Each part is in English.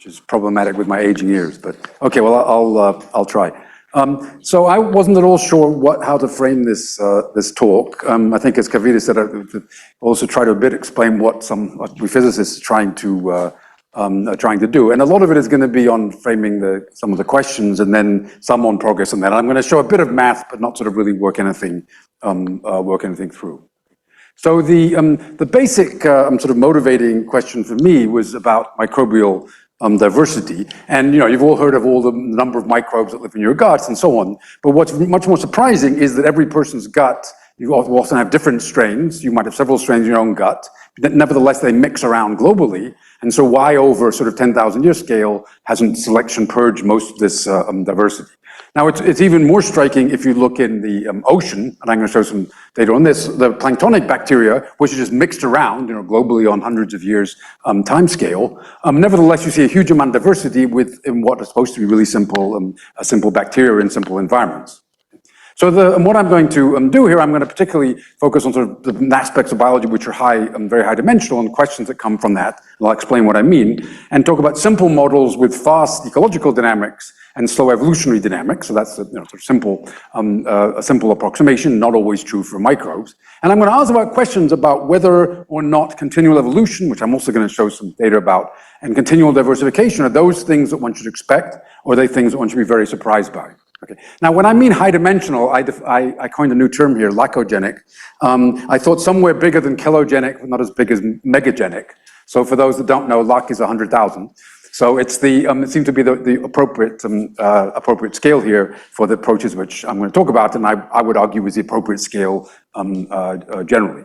which is problematic with my aging ears, but okay, well, I'll try. So I wasn't at all sure how to frame this talk. I think, as Kavita said, I'll also try to a bit explain what we physicists are trying to do, and a lot of it is going to be on framing some of the questions, and then some on progress, and then I'm going to show a bit of math, but not sort of really work anything through. So the basic sort of motivating question for me was about microbial diversity. And you've all heard of all the number of microbes that live in your guts and so on. But what's much more surprising is that every person's gut, you often have different strains. You might have several strains in your own gut. But nevertheless, they mix around globally. And so why over sort of 10,000 year scale hasn't selection purged most of this diversity? Now, it's even more striking if you look in the ocean, and I'm going to show some data on this, the planktonic bacteria, which is just mixed around, globally on hundreds of years time scale. Nevertheless, you see a huge amount of diversity in what is supposed to be really simple bacteria in simple environments. So what I'm going to do here, I'm going to particularly focus on sort of the aspects of biology which are very high dimensional, and questions that come from that, and I'll explain what I mean, and talk about simple models with fast ecological dynamics and slow evolutionary dynamics. So that's sort of a simple approximation, not always true for microbes. And I'm going to ask about questions about whether or not continual evolution, which I'm also going to show some data about, and continual diversification are those things that one should expect, or are they things that one should be very surprised by? Okay. Now, when I mean high dimensional, I coined a new term here, lacogenic. I thought somewhere bigger than kilogenic, but not as big as megagenic. So for those that don't know, lac is 100,000. So it seemed to be the appropriate scale here for the approaches which I'm going to talk about, and I would argue is the appropriate scale generally.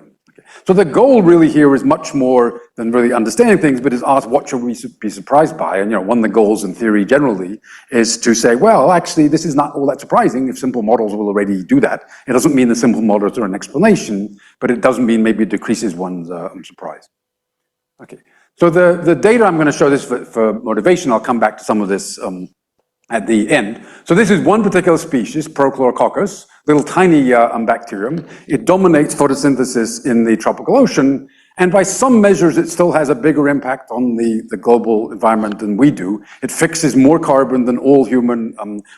So the goal really here is much more than really understanding things, but is ask what should we be surprised by? And one of the goals in theory generally is to say, well, actually, this is not all that surprising if simple models will already do that. It doesn't mean the simple models are an explanation, but it doesn't mean maybe it decreases one's surprise. Okay, so the data I'm going to show this for motivation, I'll come back to some of this at the end. So this is one particular species, Prochlorococcus, little tiny bacterium. It dominates photosynthesis in the tropical ocean, and by some measures it still has a bigger impact on the global environment than we do. It fixes more carbon than all human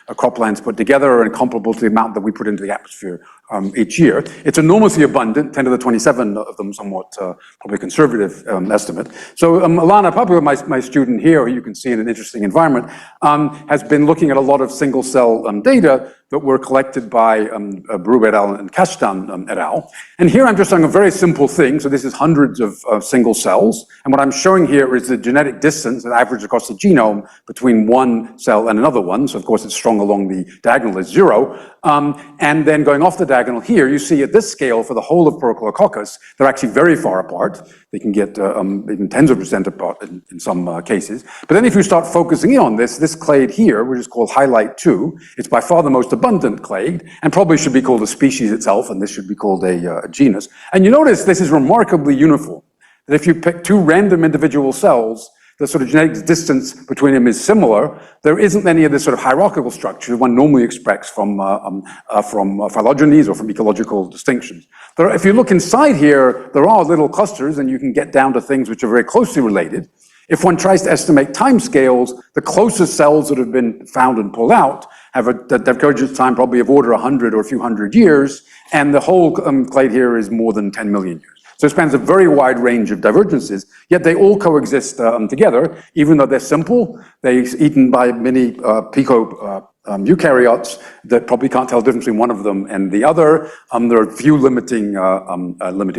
croplands put together, and comparable to the amount that we put into the atmosphere each year. It's enormously abundant, 10 to the 27 of them, somewhat probably conservative estimate. So Alana Papua, my student here, who you can see in an interesting environment, has been looking at a lot of single cell data that were collected by Brew et al. And Kashtan et al. And here I'm just showing a very simple thing. So this is hundreds of single cells. And what I'm showing here is the genetic distance, the average across the genome, between one cell and another one. So of course it's strong along the diagonal is 0. And then going off the diagonal here, you see at this scale for the whole of Prochlorococcus, they're actually very far apart. They can get even tens of % apart in some cases. But then if you start focusing in on this clade here, which is called highlight 2, it's by far the most abundant clade, and probably should be called a species itself, and this should be called a genus. And you notice this is remarkably uniform. That if you pick two random individual cells, the sort of genetic distance between them is similar. There isn't any of this sort of hierarchical structure one normally expects from phylogenies or from ecological distinctions. If you look inside here, there are little clusters, and you can get down to things which are very closely related. If one tries to estimate timescales, the closest cells that have been found and pulled out have a divergence time probably of order 100 or a few hundred years, and the whole clade here is more than 10 million years. So it spans a very wide range of divergences, yet they all coexist together, even though they're simple. They're eaten by many eukaryotes that probably can't tell the difference between one of them and the other. There are few limiting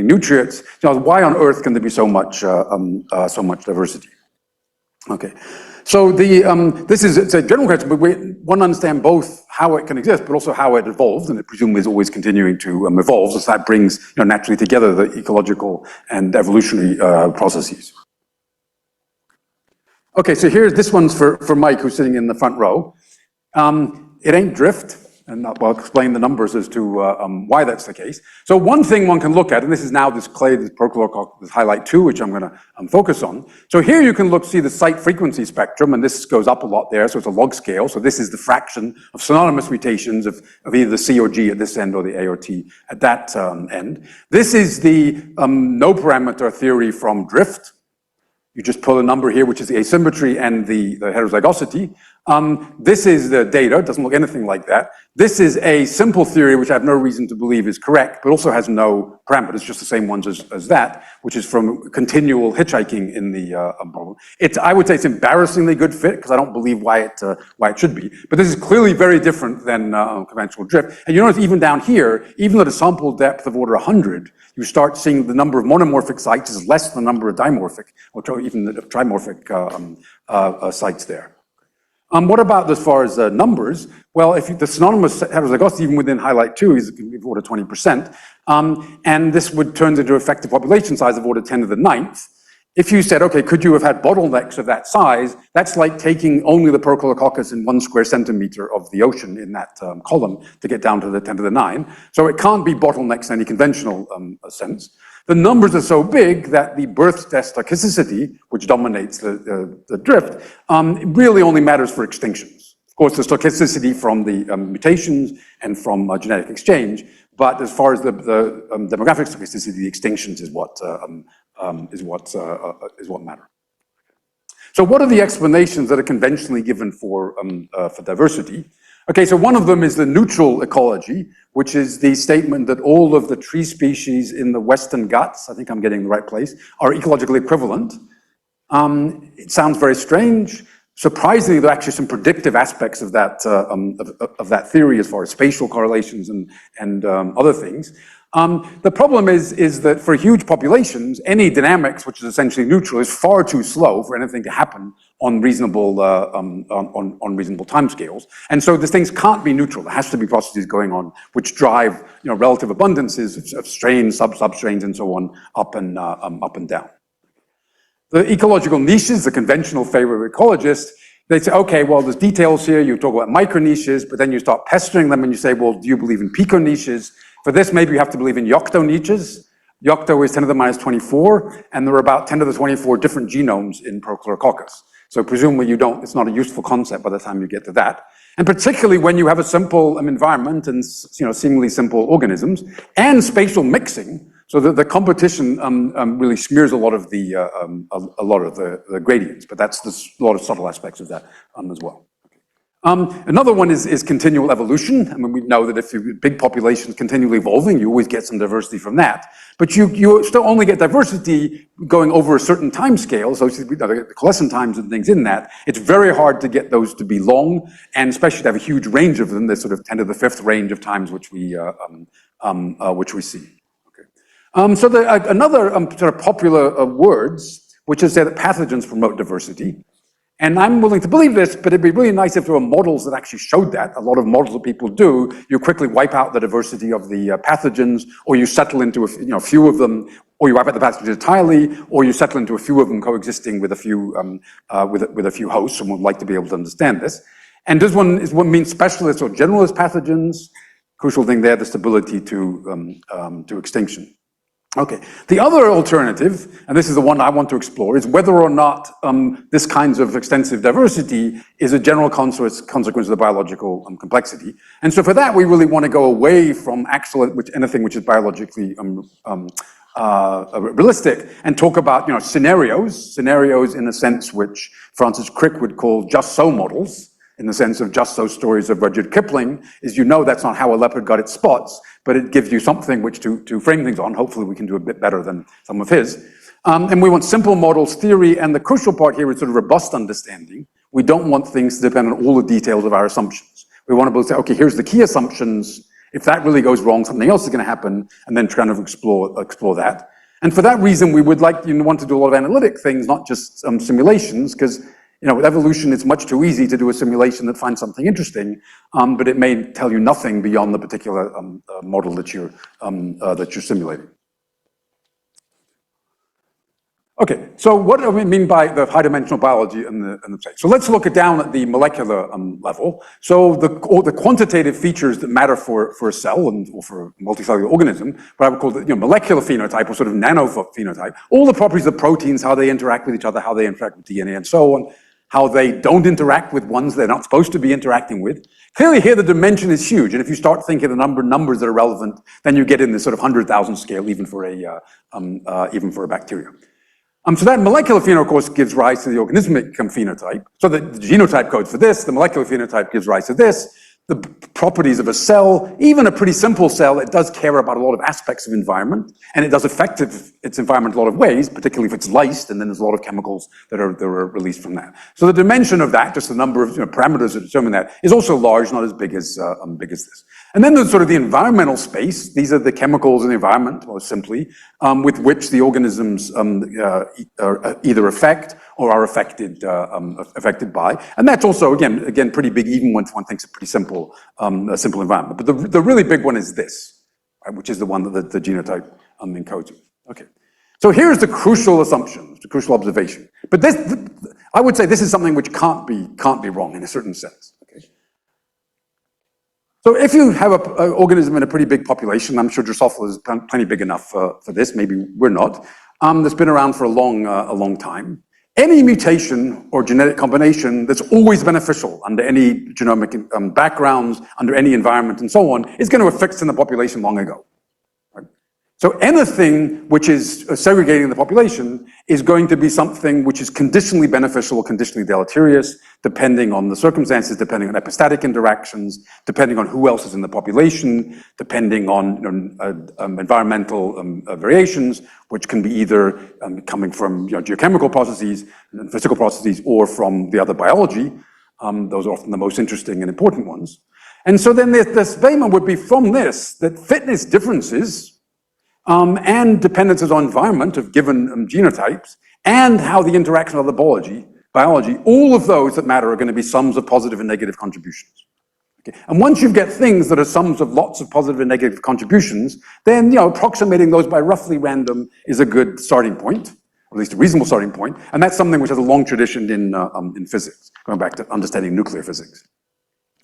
nutrients. Why on earth can there be so much diversity? Okay. So it's a general question, but one understand both how it can exist, but also how it evolves, and it presumably is always continuing to evolve, so that brings naturally together the ecological and evolutionary processes. Okay, so this one's for Mike, who's sitting in the front row. It ain't drift, and I'll explain the numbers as to why that's the case. So one thing one can look at, and this is now this clade, this Prochlorococcus, this highlight 2, which I'm going to focus on. So here you can see the site frequency spectrum, and this goes up a lot there, so it's a log scale. So this is the fraction of synonymous mutations of either the C or G at this end or the A or T at that end. This is the no parameter theory from drift. You just pull a number here, which is the asymmetry and the heterozygosity. This is the data, it doesn't look anything like that. This is a simple theory, which I have no reason to believe is correct, but also has no parameters, just the same ones as that, which is from continual hitchhiking in the problem. I would say it's embarrassingly good fit, because I don't believe why it should be. But this is clearly very different than conventional drift. And you notice even down here, even at a sample depth of order 100, you start seeing the number of monomorphic sites is less than the number of dimorphic, or even the trimorphic sites there. What about as far as numbers? Well, if the synonymous heterozygosity, even within highlight 2, is of order 20%, and this would turn into effective population size of order 10 to the 9th. If you said, okay, could you have had bottlenecks of that size? That's like taking only the Procolococcus in 1 square centimeter of the ocean in that column to get down to the 10 to the 9. So it can't be bottlenecks in any conventional sense. The numbers are so big that the birth death stochasticity, which dominates the drift, really only matters for extinctions. Of course, the stochasticity from the mutations and from genetic exchange, but as far as the demographic stochasticity, the extinctions is what matter. So what are the explanations that are conventionally given for diversity? Okay, so one of them is the neutral ecology, which is the statement that all of the tree species in the Western Ghats, I think I'm getting the right place, are ecologically equivalent. It sounds very strange. Surprisingly, there are actually some predictive aspects of that theory as far as spatial correlations and other things. The problem is that for huge populations, any dynamics, which is essentially neutral, is far too slow for anything to happen on reasonable timescales. And so these things can't be neutral. There has to be processes going on which drive, relative abundances of strains, substrains, and so on, up and down. The ecological niches, the conventional favor of ecologists, they say, okay, well, there's details here. You talk about micro niches, but then you start pestering them and you say, well, do you believe in pico niches? For this, maybe you have to believe in yocto niches. Yocto is 10 to the minus 24, and there are about 10 to the 24 different genomes in Prochlorococcus. So presumably it's not a useful concept by the time you get to that. And particularly when you have a simple environment and seemingly simple organisms and spatial mixing, so that the competition really smears a lot of the gradients, but that's a lot of subtle aspects of that as well. Another one is continual evolution. I mean, we know that if you big populations continually evolving, you always get some diversity from that. But you still only get diversity going over a certain time scale. So the coalescent times and things in that, it's very hard to get those to be long, and especially to have a huge range of them. There's sort of 10 to the 5th range of times which we see. Okay. So another sort of popular words, which is that pathogens promote diversity. And I'm willing to believe this, but it'd be really nice if there were models that actually showed that. A lot of models that people do, you quickly wipe out the diversity of the pathogens, or you settle into a few of them, or you wipe out the pathogens entirely, or you settle into a few of them coexisting with a few with a few hosts. Someone would like to be able to understand this. And does one mean specialist or generalist pathogens? Crucial thing there, the stability to extinction. Okay, the other alternative, and this is the one I want to explore, is whether or not this kinds of extensive diversity is a general consequence of the biological complexity. And so for that, we really want to go away from anything which is biologically realistic, and talk about scenarios in a sense which Francis Crick would call just so models, in the sense of just so stories of Rudyard Kipling, is that's not how a leopard got its spots, but it gives you something which to frame things on. Hopefully we can do a bit better than some of his. And we want simple models theory, and the crucial part here is sort of robust understanding. We don't want things to depend on all the details of our assumptions. We want to be able to say, okay, here's the key assumptions. If that really goes wrong, something else is going to happen, and then kind of explore that. And for that reason, we would want to do a lot of analytic things, not just simulations, because with evolution, it's much too easy to do a simulation that finds something interesting, but it may tell you nothing beyond the particular model that you're simulating. Okay, so what do we mean by the high-dimensional biology and the state? So let's look down at the molecular level. So the quantitative features that matter for a cell or for a multicellular organism, what I would call the molecular phenotype or sort of nanophenotype, all the properties of proteins, how they interact with each other, how they interact with DNA and so on, how they don't interact with ones they're not supposed to be interacting with. Clearly here the dimension is huge, and if you start thinking the numbers that are relevant, then you get in this sort of 100,000 scale even for a bacteria. So that molecular phenotype, of course, gives rise to the organismic phenotype. So the genotype codes for this, the molecular phenotype gives rise to this. The properties of a cell, even a pretty simple cell, it does care about a lot of aspects of environment, and it does affect its environment in a lot of ways, particularly if it's lysed, and then there's a lot of chemicals that are released from that. So the dimension of that, just the number of parameters that determine that, is also large, not as big as this. And then there's sort of the environmental space. These are the chemicals in the environment, most simply, with which the organisms either affect or are affected by. And that's also, again, pretty big, even when one thinks a pretty simple environment. But the really big one is this, right, which is the one that the genotype encodes. Okay. So here's the crucial assumption, the crucial observation. But this, I would say this is something which can't be wrong in a certain sense. Okay. So if you have an organism in a pretty big population, I'm sure Drosophila is plenty big enough for this, maybe we're not, that's been around for a long time. Any mutation or genetic combination that's always beneficial under any genomic backgrounds, under any environment and so on, is going to have fixed in the population long ago. Right? So anything which is segregating the population is going to be something which is conditionally beneficial or conditionally deleterious, depending on the circumstances, depending on epistatic interactions, depending on who else is in the population, depending on environmental variations, which can be either coming from geochemical processes, physical processes, or from the other biology. Those are often the most interesting and important ones. And so then the statement would be from this, that fitness differences and dependences on environment of given genotypes, and how the interaction of the biology, all of those that matter are going to be sums of positive and negative contributions. Okay. And once you get things that are sums of lots of positive and negative contributions, then approximating those by roughly random is a good starting point, or at least a reasonable starting point, and that's something which has a long tradition in physics, going back to understanding nuclear physics.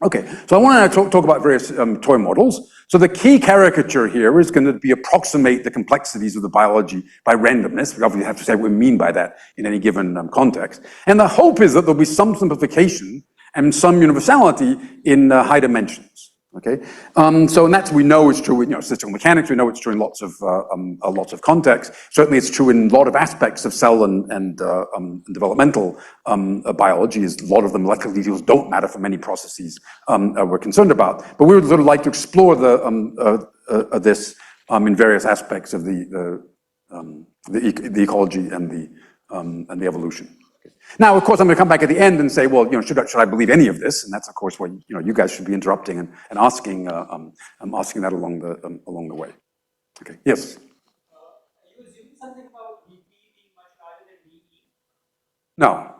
Okay, so I want to talk about various toy models. So the key caricature here is going to be approximate the complexities of the biology by randomness. We obviously have to say what we mean by that in any given context. And the hope is that there'll be some simplification and some universality in high dimensions. Okay, so and that's we know is true in statistical mechanics. We know it's true in lots of contexts. Certainly, it's true in a lot of aspects of cell and developmental biology. Is a lot of the molecular details don't matter for many processes we're concerned about. But we would sort of like to explore this in various aspects of the ecology and the evolution. Now, of course, I'm going to come back at the end and say, well, should I believe any of this? And that's, of course, what you guys should be interrupting and asking that along the way. Okay. Yes. Are you assuming something about VP being much larger than VE? No.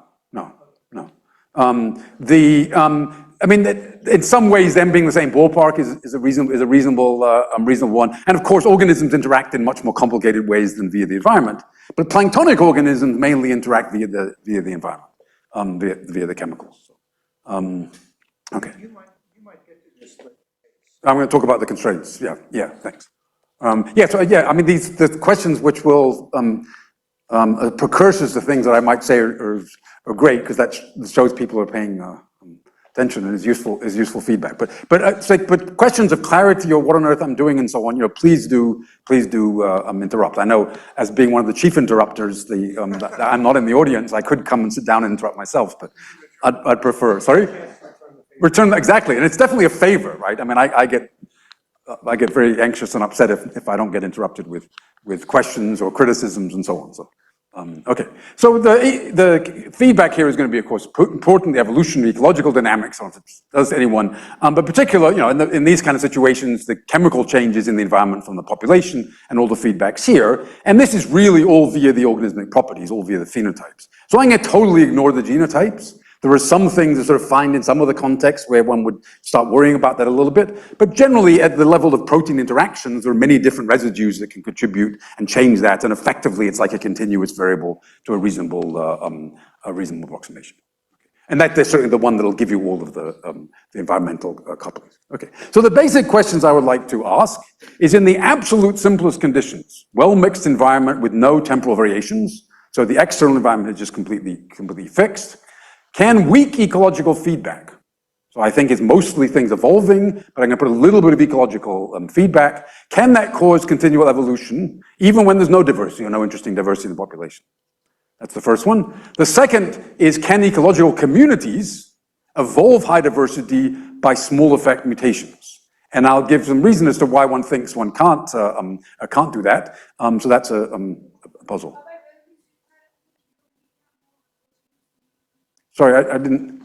I mean, in some ways, them being the same ballpark is a reasonable one. And of course, organisms interact in much more complicated ways than via the environment. But planktonic organisms mainly interact via the environment, via the chemicals. Okay. You might get to this later. I'm going to talk about the constraints. Yeah. Thanks. I mean, the questions which will precursors to things that I might say are great because that shows people are paying attention and is useful feedback. But questions of clarity or what on earth I'm doing and so on, please do interrupt. I know as being one of the chief interrupters, I'm not in the audience. I could come and sit down and interrupt myself, but I'd prefer. Sorry. Return exactly, and it's definitely a favor, right? I mean, I get very anxious and upset if I don't get interrupted with questions or criticisms and so on. So. Okay, so the feedback here is going to be, of course, important, the evolutionary, ecological dynamics, if it does anyone, but particular, in these kind of situations, the chemical changes in the environment from the population and all the feedbacks here, and this is really all via the organismic properties, all via the phenotypes. So I'm going to totally ignore the genotypes. There are some things that sort of find in some of the contexts where one would start worrying about that a little bit, but generally at the level of protein interactions, there are many different residues that can contribute and change that, and effectively it's like a continuous variable to a reasonable approximation. And that's certainly the one that'll give you all of the environmental couplings. Okay, so the basic questions I would like to ask is in the absolute simplest conditions, well-mixed environment with no temporal variations, so the external environment is just completely fixed. Can weak ecological feedback, so I think it's mostly things evolving, but I'm going to put a little bit of ecological feedback, can that cause continual evolution, even when there's no diversity or no interesting diversity in the population? That's the first one. The second is, can ecological communities evolve high diversity by small effect mutations? And I'll give some reason as to why one thinks one can't do that. So that's a puzzle. Sorry, I didn't.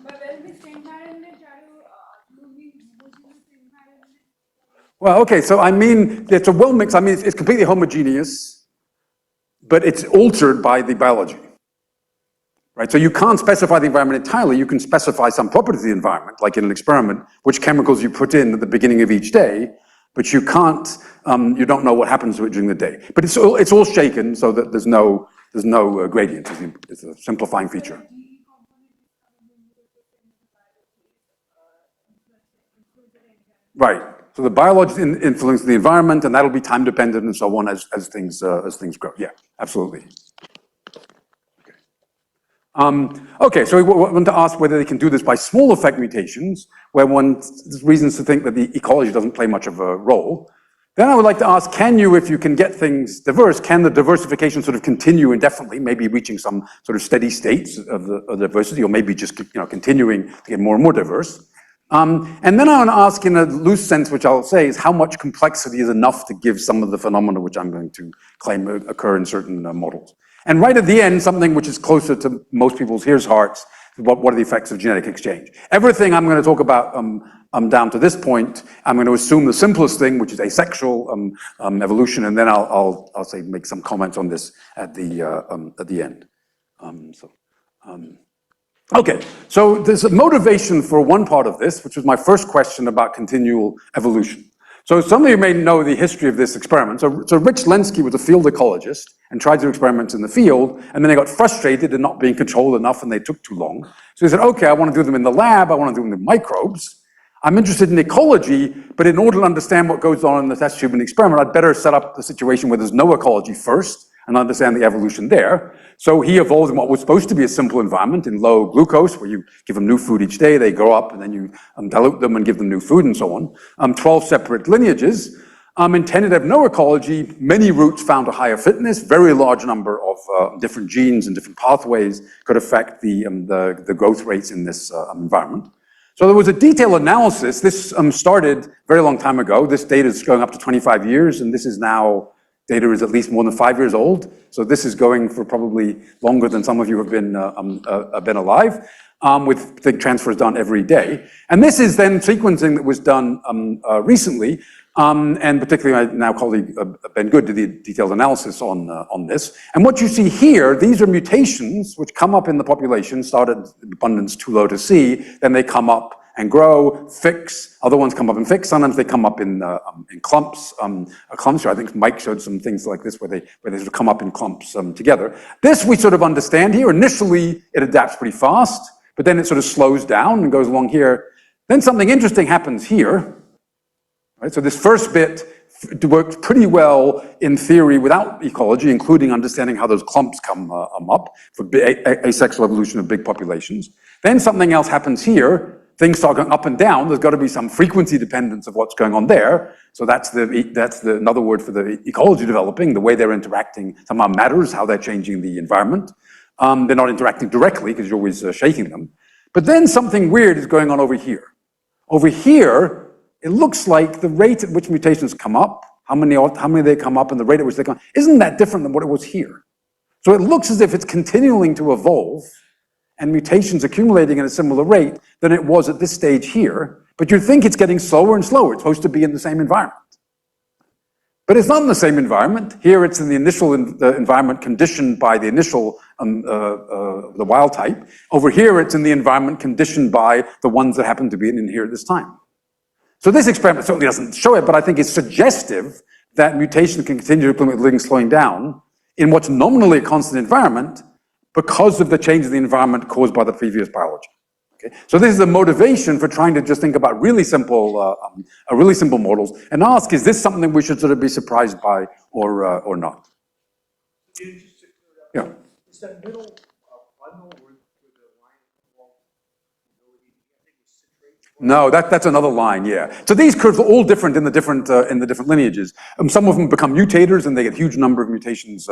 Well, okay, so I mean, it's a well mixed, I mean, it's completely homogeneous, but it's altered by the biology. Right, so you can't specify the environment entirely, you can specify some properties of the environment, like in an experiment, which chemicals you put in at the beginning of each day, but you can't, you don't know what happens to it during the day. But it's all shaken so that there's no gradient, it's a simplifying feature. Right, so the biology influences the environment, and that'll be time dependent and so on as things grow. Yeah, absolutely. Okay, so we want to ask whether they can do this by small effect mutations, where there's reasons to think that the ecology doesn't play much of a role. Then I would like to ask, can you, if you can get things diverse, can the diversification sort of continue indefinitely, maybe reaching some sort of steady states of the diversity, or maybe just continuing to get more and more diverse? And then I want to ask in a loose sense, which I'll say, is how much complexity is enough to give some of the phenomena which I'm going to claim occur in certain models. And right at the end, something which is closer to most people's ears' hearts, what are the effects of genetic exchange? Everything I'm going to talk about down to this point, I'm going to assume the simplest thing, which is asexual evolution, and then I'll say make some comments on this at the end. Okay, so there's a motivation for one part of this, which was my first question about continual evolution. So some of you may know the history of this experiment. So Rich Lenski was a field ecologist and tried to do experiments in the field, and then they got frustrated in not being controlled enough and they took too long. So he said, okay, I want to do them in the lab, I want to do them in microbes. I'm interested in ecology, but in order to understand what goes on in the test tube in the experiment, I'd better set up the situation where there's no ecology first and understand the evolution there. So he evolved in what was supposed to be a simple environment in low glucose, where you give them new food each day, they grow up, and then you dilute them and give them new food and so on. 12 separate lineages, intended to have no ecology, many routes found a higher fitness, very large number of different genes and different pathways could affect the growth rates in this environment. So there was a detailed analysis. This started a very long time ago. This data is going up to 25 years, and this is now, data is at least more than 5 years old. So this is going for probably longer than some of you have been alive, with big transfers done every day. And this is then sequencing that was done recently, and particularly my now colleague Ben Good did the detailed analysis on this. And what you see here, these are mutations which come up in the population, start at abundance too low to see, then they come up and grow, fix, other ones come up and fix, sometimes they come up in clumps. Clumps, I think Mike showed some things like this where they sort of come up in clumps together. This we sort of understand here. Initially, it adapts pretty fast, but then it sort of slows down and goes along here. Then something interesting happens here. Right? So this first bit worked pretty well in theory without ecology, including understanding how those clumps come up for asexual evolution of big populations. Then something else happens here. Things start going up and down. There's got to be some frequency dependence of what's going on there. So that's another word for the ecology developing. The way they're interacting somehow matters, how they're changing the environment. They're not interacting directly because you're always shaking them. But then something weird is going on over here. Over here, it looks like the rate at which mutations come up, how many they come up, and the rate at which they come up, isn't that different than what it was here. So it looks as if it's continuing to evolve and mutations accumulating at a similar rate than it was at this stage here, but you'd think it's getting slower and slower. It's supposed to be in the same environment. But it's not in the same environment. Here it's in the initial environment conditioned by the initial, the wild type. Over here it's in the environment conditioned by the ones that happen to be in here at this time. So this experiment certainly doesn't show it, but I think it's suggestive that mutation can continue to living slowing down in what's nominally a constant environment because of the change in the environment caused by the previous biology. Okay? So this is a motivation for trying to just think about really simple models and ask, is this something we should sort of be surprised by or not? Yeah. Is that middle bundle where the line involved ability, I think was citrate? No, that's another line, yeah. So these curves are all different in the different lineages. Some of them become mutators and they get a huge number of mutations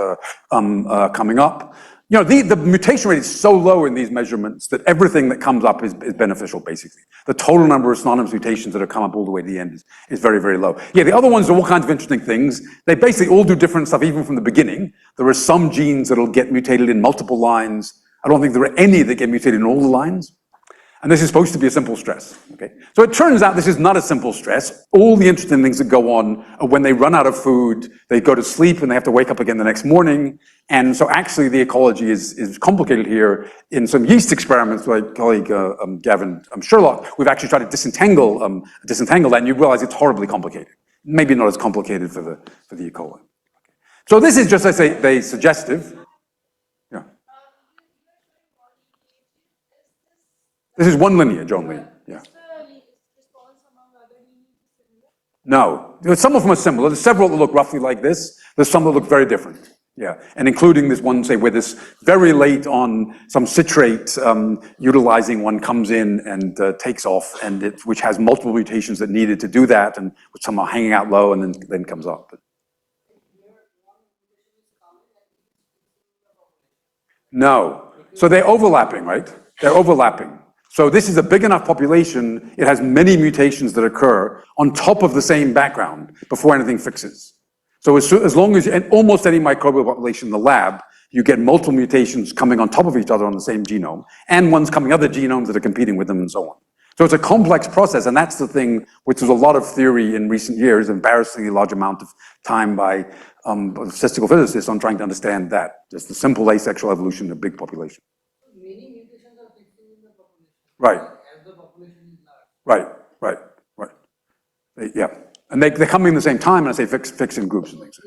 coming up. you know, the mutation rate is so low in these measurements that everything that comes up is beneficial, basically. The total number of synonymous mutations that have come up all the way to the end is very, very low. Yeah, the other ones are all kinds of interesting things. They basically all do different stuff, even from the beginning. There are some genes that'll get mutated in multiple lines. I don't think there are any that get mutated in all the lines. And this is supposed to be a simple stress, okay? So it turns out this is not a simple stress. All the interesting things that go on are when they run out of food, they go to sleep and they have to wake up again the next morning. And so actually the ecology is complicated here. In some yeast experiments, my colleague Gavin Sherlock, we've actually tried to disentangle that, and you realize it's horribly complicated. Maybe not as complicated for the E. coli. So this is just, I say, suggestive. Yeah. This is one lineage only, yeah. No, some of them are similar. There's several that look roughly like this. There's some that look very different, yeah. And including this one, say, where this very late on some citrate utilizing one comes in and takes off, and which has multiple mutations that needed to do that, and which some are hanging out low and then comes up. But no, so they're overlapping, right? They're overlapping. So this is a big enough population, it has many mutations that occur on top of the same background before anything fixes. So as long as, in almost any microbial population in the lab, you get multiple mutations coming on top of each other on the same genome, and ones coming other genomes that are competing with them and so on. So it's a complex process, and that's the thing which there's a lot of theory in recent years, embarrassingly large amount of time by statistical physicists on trying to understand that. Just the simple asexual evolution in a big population. Right. As the population is large. Right. Yeah. And they come in the same time, and I say fix in groups and things.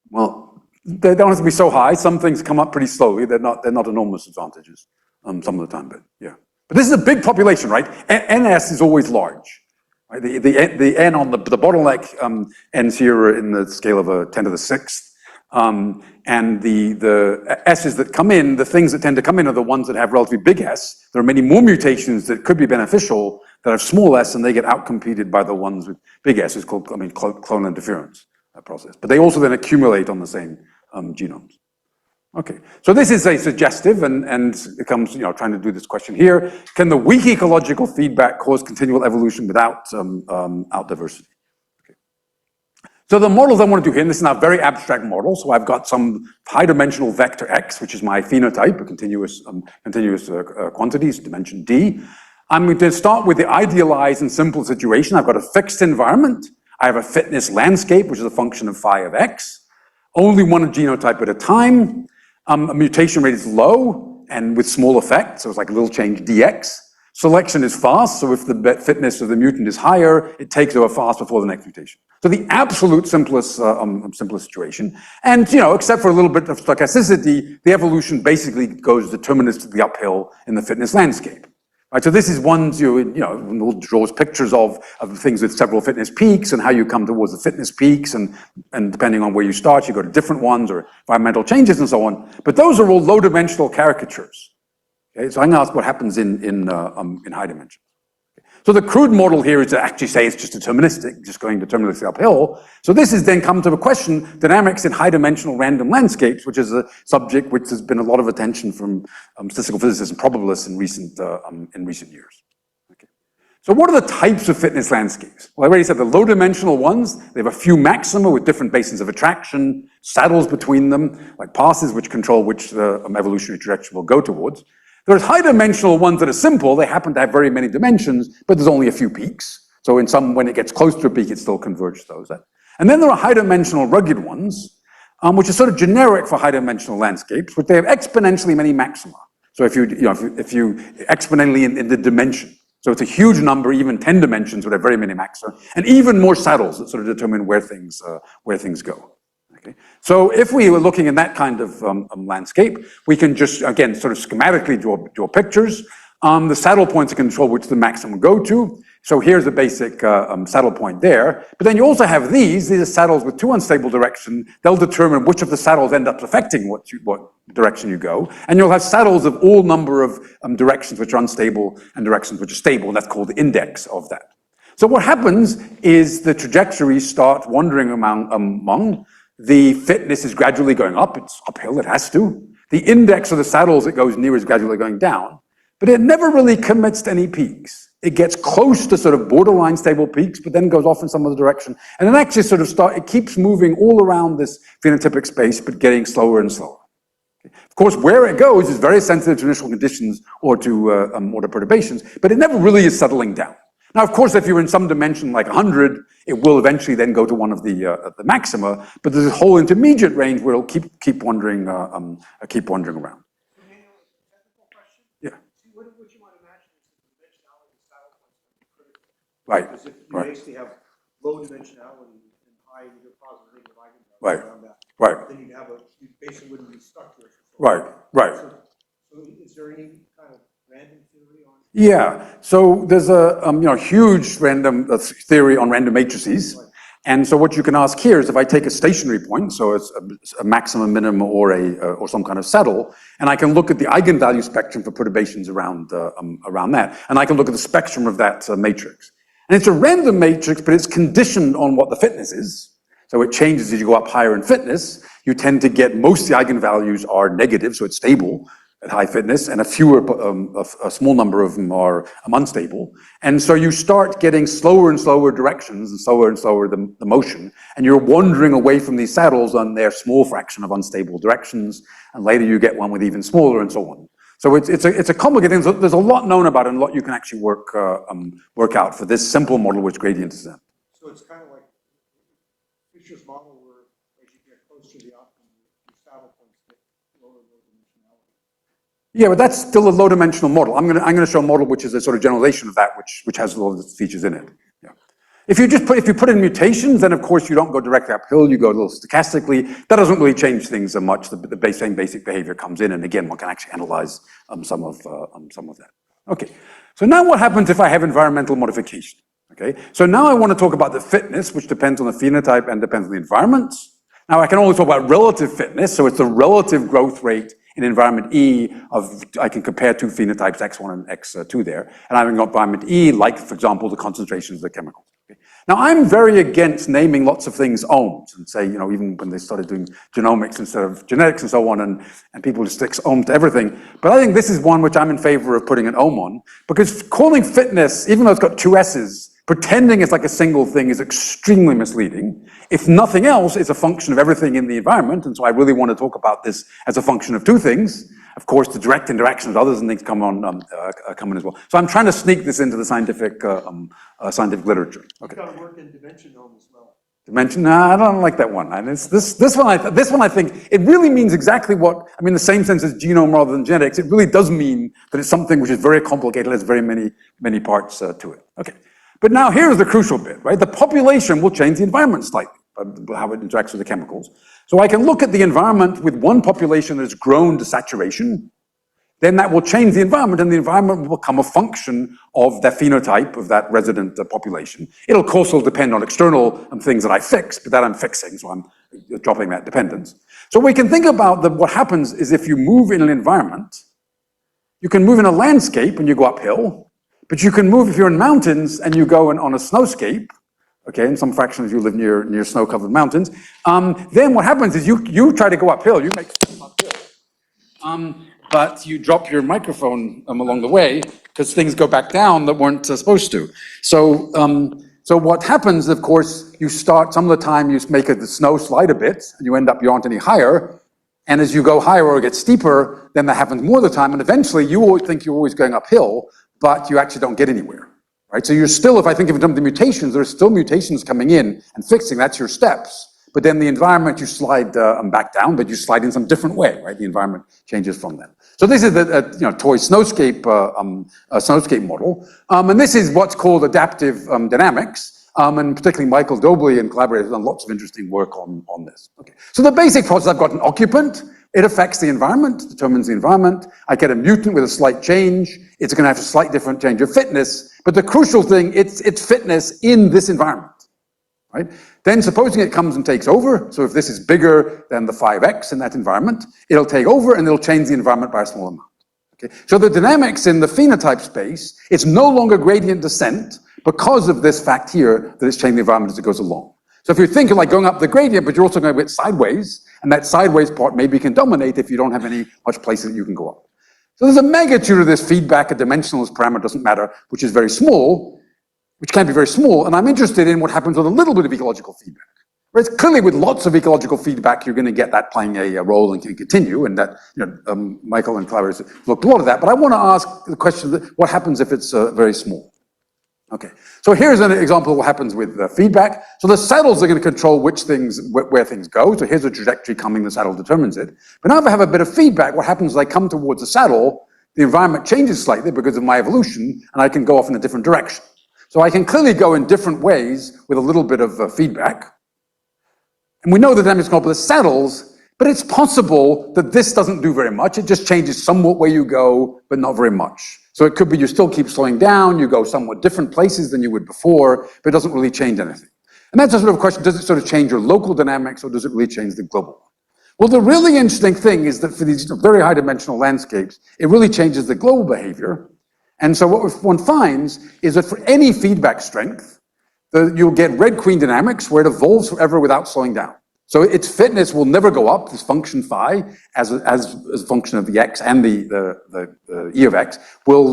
Well, they don't have to be so high. Some things come up pretty slowly. They're not enormous advantages some of the time, but yeah. But this is a big population, right? NS is always large. Right? The N on the bottleneck ends here in the scale of a 10 to the 6th. And the S's that come in, the things that tend to come in are the ones that have relatively big S. There are many more mutations that could be beneficial that have small s, and they get outcompeted by the ones with big S. It's called, clonal interference process. But they also then accumulate on the same genomes. Okay, so this is a suggestive, and it comes, trying to do this question here. Can the weak ecological feedback cause continual evolution without diversity? So the models I want to do here, and this is now a very abstract model, so I've got some high-dimensional vector x, which is my phenotype, a continuous quantities, dimension d. I'm going to start with the idealized and simple situation. I've got a fixed environment. I have a fitness landscape, which is a function of phi of x. Only one genotype at a time. A mutation rate is low and with small effect, so it's like a little change dx. Selection is fast, so if the fitness of the mutant is higher, it takes over fast before the next mutation. So the absolute simplest situation. And, except for a little bit of stochasticity, the evolution basically goes deterministically uphill in the fitness landscape. Right, so this is ones draws pictures of things with several fitness peaks and how you come towards the fitness peaks, and depending on where you start, you go to different ones or environmental changes and so on. But those are all low-dimensional caricatures. Okay, so I'm going to ask what happens in high dimensions. So the crude model here is to actually say it's just deterministic, just going deterministically uphill. So this has then come to the question, dynamics in high-dimensional random landscapes, which is a subject which has been a lot of attention from statistical physicists and probabilists in recent years. Okay. So what are the types of fitness landscapes? Well, I already said the low-dimensional ones, they have a few maxima with different basins of attraction, saddles between them, like passes which control which the evolutionary trajectory will go towards. There's high-dimensional ones that are simple. They happen to have very many dimensions, but there's only a few peaks. So in some, when it gets close to a peak, it still converges those. And then there are high-dimensional rugged ones, which are sort of generic for high-dimensional landscapes, but they have exponentially many maxima. So if you exponentially in the dimension. So it's a huge number, even 10 dimensions would have very many maxima, and even more saddles that sort of determine where things go. Okay. So if we were looking in that kind of landscape, we can just, again, sort of schematically draw pictures. The saddle points control which the maximum go to. So here's a basic saddle point there. But then you also have these are saddles with two unstable direction. They'll determine which of the saddles end up affecting what direction you go. And you'll have saddles of all number of directions which are unstable and directions which are stable, and that's called the index of that. So what happens is the trajectories start wandering among the fitness is gradually going up. It's uphill, it has to. The index of the saddles it goes near is gradually going down, but it never really commits to any peaks. It gets close to sort of borderline stable peaks, but then goes off in some other direction. And it actually sort of it keeps moving all around this phenotypic space, but getting slower and slower. Of course, where it goes is very sensitive to initial conditions or to perturbations, but it never really is settling down. Now, of course, if you're in some dimension like 100, it will eventually then go to one of the maxima, but there's a whole intermediate range where it'll keep wandering around. Yeah. What you might imagine is the dimensionality of saddle points would be critical. Right. Because if you Right. basically have low dimensionality and high either positive or negative eigenvalues Right. around that, Right. then you basically wouldn't be stuck here. Right. Right. So is there any kind of random theory on? Yeah, so there's a huge random theory on random matrices. And so what you can ask here is if I take a stationary point, so it's a maximum, minimum, or some kind of saddle, and I can look at the eigenvalue spectrum for perturbations around that, and I can look at the spectrum of that matrix. And it's a random matrix, but it's conditioned on what the fitness is. So it changes as you go up higher in fitness. You tend to get most of the eigenvalues are negative, so it's stable at high fitness, and a small number of them are unstable. And so you start getting slower and slower directions and slower the motion, and you're wandering away from these saddles on their small fraction of unstable directions, and later you get one with even smaller and so on. So it's a complicated thing. There's a lot known about it and a lot you can actually work out for this simple model which gradient is in. So it's kind of like Fisher's model where as you get close to the optimum, your saddle points get lower dimensionality. Yeah, but that's still a low-dimensional model. I'm gonna show a model which is a sort of generalization of that, which has all the features in it. Yeah. If you put in mutations, then of course you don't go directly uphill. You go a little stochastically. That doesn't really change things so much. The same basic behavior comes in, and again, one can actually analyze some of that. Okay. So now what happens if I have environmental modification? Okay. So now I want to talk about the fitness, which depends on the phenotype and depends on the environment. Now I can only talk about relative fitness, so it's the relative growth rate in environment E I can compare two phenotypes, X1 and X2 there, and I'm in environment E, like, for example, the concentrations of the chemicals. Okay. Now I'm very against naming lots of things ohms, and say, even when they started doing genomics instead of genetics and so on, and people just stick ohm to everything, but I think this is one which I'm in favor of putting an ohm on, because calling fitness, even though it's got two S's, pretending it's like a single thing is extremely misleading. If nothing else, it's a function of everything in the environment, and so I really want to talk about this as a function of two things. Of course, the direct interaction with others and things come in as well. So I'm trying to sneak this into the scientific literature. Okay. You've got to work in dimension ohm as well. Dimension? No, I don't like that one. And this one I think it really means exactly what, the same sense as genome rather than genetics. It really does mean that it's something which is very complicated, has very many parts to it. Okay. But now here's the crucial bit, right? The population will change the environment slightly, how it interacts with the chemicals. So I can look at the environment with one population that has grown to saturation, then that will change the environment, and the environment will become a function of the phenotype of that resident population. It'll also depend on external things that I fix, but that I'm fixing, so I'm dropping that dependence. So we can think about what happens is if you move in an environment, you can move in a landscape and you go uphill, but you can move if you're in mountains and you go on a snowscape, okay, in some fraction of you live near snow-covered mountains, then what happens is you try to go uphill, you make uphill, but you drop your microphone along the way because things go back down that weren't supposed to. So what happens, of course, you start, some of the time you make the snow slide a bit, and you aren't any higher, and as you go higher or get steeper, then that happens more of the time, and eventually you always think you're always going uphill, but you actually don't get anywhere, right? So you're still, if I think of it in terms of mutations, there's still mutations coming in and fixing, that's your steps. But then the environment, you slide back down, but you slide in some different way, right? The environment changes from them. So this is the toy snowscape model. And this is what's called adaptive dynamics. And particularly Michael Dobley and collaborators have done lots of interesting work on this. Okay. So the basic process, I've got an occupant. It affects the environment, determines the environment. I get a mutant with a slight change. It's going to have a slight different change of fitness. But the crucial thing, it's fitness in this environment. Right? Then supposing it comes and takes over, so if this is bigger than the 5x in that environment, it'll take over and it'll change the environment by a small amount. Okay? So the dynamics in the phenotype space, it's no longer gradient descent because of this fact here that it's changing the environment as it goes along. So if you're thinking like going up the gradient, but you're also going a bit sideways, and that sideways part maybe can dominate if you don't have any much places that you can go up. So there's a magnitude of this feedback, a dimensionless parameter, doesn't matter, which is very small, which can be very small, and I'm interested in what happens with a little bit of ecological feedback. Whereas clearly with lots of ecological feedback, you're going to get that playing a role and can continue, and that, Michael and Clara looked a lot at that, but I want to ask the question, what happens if it's very small? Okay, so here's an example of what happens with feedback. So the saddles are going to control which things, where things go. So here's a trajectory coming, the saddle determines it. But now if I have a bit of feedback, what happens is I come towards the saddle, the environment changes slightly because of my evolution, and I can go off in a different direction. So I can clearly go in different ways with a little bit of feedback. And we know the dynamics of the saddles, but it's possible that this doesn't do very much. It just changes somewhat where you go, but not very much. So it could be you still keep slowing down, you go somewhat different places than you would before, but it doesn't really change anything. And that's a sort of question, does it sort of change your local dynamics or does it really change the global one? Well, the really interesting thing is that for these very high dimensional landscapes, it really changes the global behavior. And so what one finds is that for any feedback strength, you'll get red queen dynamics where it evolves forever without slowing down. So its fitness will never go up, this function phi, as a function of the x and the e of x, will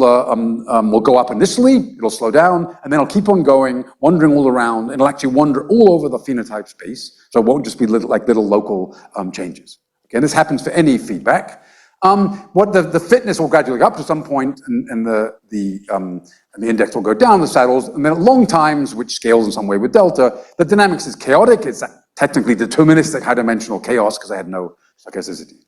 go up initially, it'll slow down, and then it'll keep on going, wandering all around, and it'll actually wander all over the phenotype space, so it won't just be little local changes. Okay, this happens for any feedback. What the fitness will gradually go up to some point, and the index will go down the saddles, and then at long times, which scales in some way with delta, the dynamics is chaotic, it's technically deterministic high-dimensional chaos because I had no stochasticity.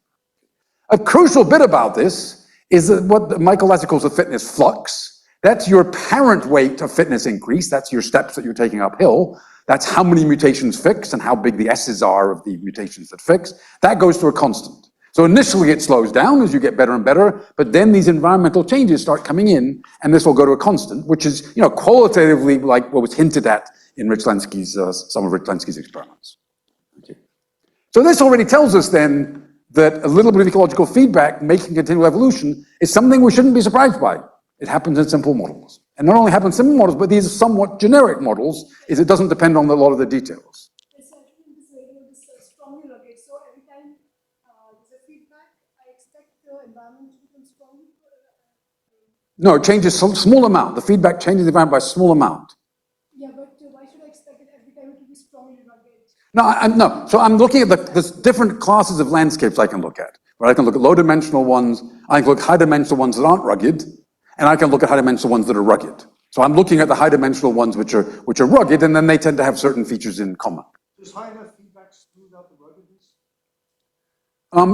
A crucial bit about this is that what Michael Lasser calls the fitness flux. That's your parent weight of fitness increase. That's your steps that you're taking uphill. That's how many mutations fix and how big the S's are of the mutations that fix. That goes to a constant. So initially it slows down as you get better and better, but then these environmental changes start coming in, and this will go to a constant, which is, qualitatively like what was hinted at in some of Rich Lenski's experiments. Okay. So this already tells us then that a little bit of ecological feedback making continual evolution is something we shouldn't be surprised by. It happens in simple models. And not only happens in simple models, but these are somewhat generic models, is it doesn't depend on a lot of the details. Yes, I think this variable is strongly rugged. So every time there's a feedback, I expect the environment to become strongly. No, it changes some small amount. The feedback changes the environment by a small amount. Yeah, but why should I expect it every time to be strongly rugged? No. So I'm looking at the different classes of landscapes I can look at. Right? I can look at low-dimensional ones, I can look at high-dimensional ones that aren't rugged, and I can look at high-dimensional ones that are rugged. So I'm looking at the high-dimensional ones which are rugged, and then they tend to have certain features in common. Does high enough feedback smooth out the ruggedness?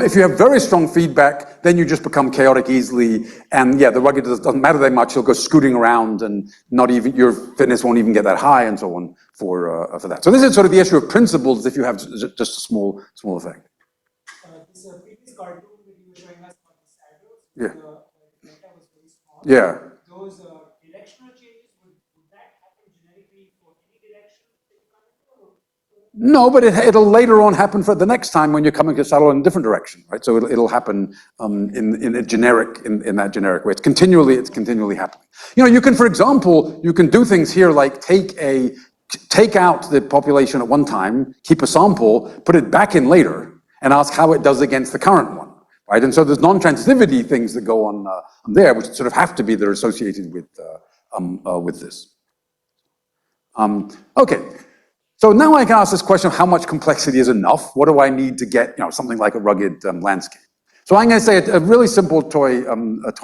If you have very strong feedback, then you just become chaotic easily, and yeah, the ruggedness doesn't matter that much. You'll go scooting around, and not even your fitness won't even get that high, and so on for that. So this is sort of the issue of principles. If you have just a small effect. This previous cartoon that you were showing us about the saddles, Yeah. the data was very small. Yeah. Those directional changes, would that happen generically for any direction that you come into? No, but it'll later on happen for the next time when you're coming to saddle in a different direction, right? So it'll happen in that generic way. It's continually happening. You can, for example, you can do things here like take out the population at one time, keep a sample, put it back in later, and ask how it does against the current one, right? And so there's non-transitivity things that go on there, which sort of have to be that are associated with this. Okay. So now I can ask this question of how much complexity is enough? What do I need to get, something like a rugged landscape? So I'm going to say a really simple toy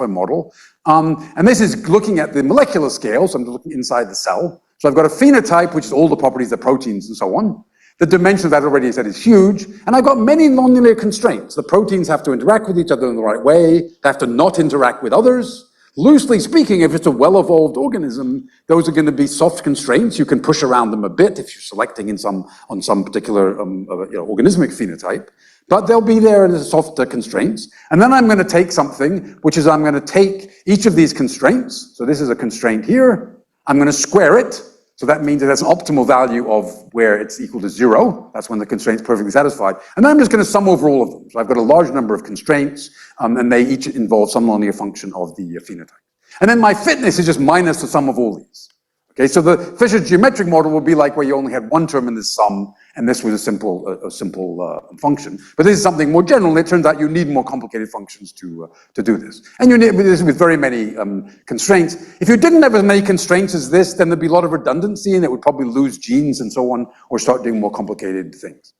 model. And this is looking at the molecular scale. So I'm looking inside the cell. So I've got a phenotype, which is all the properties of proteins and so on. The dimension of that already said is huge. And I've got many nonlinear constraints. The proteins have to interact with each other in the right way. They have to not interact with others. Loosely speaking, if it's a well-evolved organism, those are going to be soft constraints. You can push around them a bit if you're selecting on some particular organismic phenotype, but they'll be there as soft constraints. And then I'm going to take something, which is I'm going to take each of these constraints. So this is a constraint here. I'm going to square it. So that means it has an optimal value of where it's equal to 0. That's when the constraint's perfectly satisfied. And then I'm just going to sum over all of them. So I've got a large number of constraints, and they each involve some nonlinear function of the phenotype. And then my fitness is just minus the sum of all these. Okay, so the Fisher's geometric model would be like where you only had one term in the sum, and this was a simple function. But this is something more general, and it turns out you need more complicated functions to do this. And you need this with very many constraints. If you didn't have as many constraints as this, then there'd be a lot of redundancy, and it would probably lose genes and so on, or start doing more complicated things.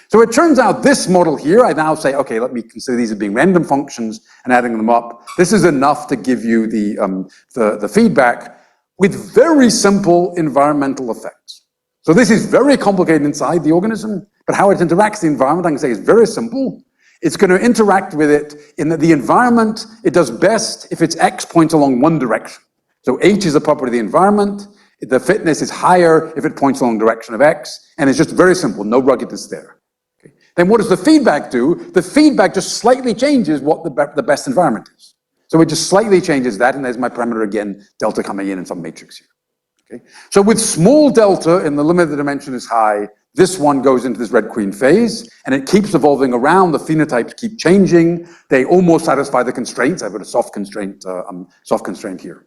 So it turns out this model here, I now say, okay, let me consider these as being random functions and adding them up. This is enough to give you the feedback with very simple environmental effects. So this is very complicated inside the organism, but how it interacts with the environment, I can say, is very simple. It's going to interact with it in the environment. It does best if its x points along one direction. So h is a property of the environment. The fitness is higher if it points along the direction of x, and it's just very simple, no ruggedness there. Okay. Then what does the feedback do? The feedback just slightly changes what the best environment is. So it just slightly changes that, and there's my parameter again, delta coming in some matrix here. Okay. So with small delta and the limit of the dimension is high, this one goes into this red queen phase, and it keeps evolving around. The phenotypes keep changing. They almost satisfy the constraints. I've got a soft constraint here.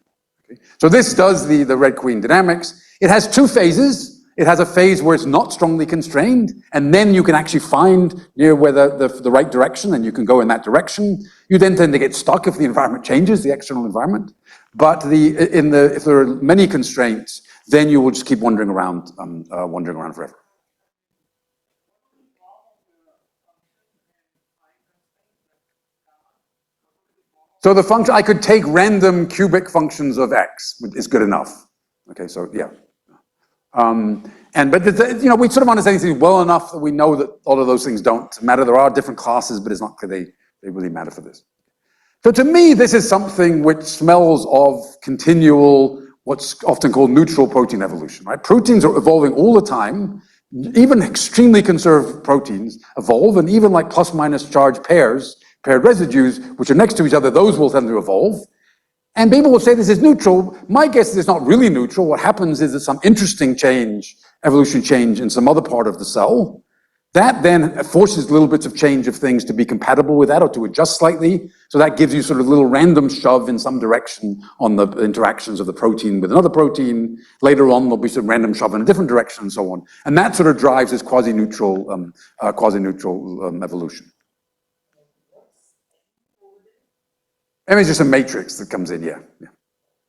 Okay. So this does the red queen dynamics. It has two phases. It has a phase where it's not strongly constrained, and then you can actually find near where the right direction, and you can go in that direction. You then tend to get stuck if the environment changes, the external environment. But if there are many constraints, then you will just keep wandering around forever. So the function, I could take random cubic functions of x is good enough. Okay, so yeah. But we sort of understand things well enough that we know that all of those things don't matter. There are different classes, but it's not clear they really matter for this. So to me, this is something which smells of continual, what's often called neutral protein evolution, right? Proteins are evolving all the time. Even extremely conserved proteins evolve, and even like plus minus charge paired residues, which are next to each other, those will tend to evolve. And people will say this is neutral. My guess is it's not really neutral. What happens is there's some interesting change, evolution change in some other part of the cell. That then forces little bits of change of things to be compatible with that or to adjust slightly. So that gives you sort of a little random shove in some direction on the interactions of the protein with another protein. Later on, there'll be some random shove in a different direction and so on. And that sort of drives this quasi-neutral evolution. And it's just a matrix that comes in, yeah.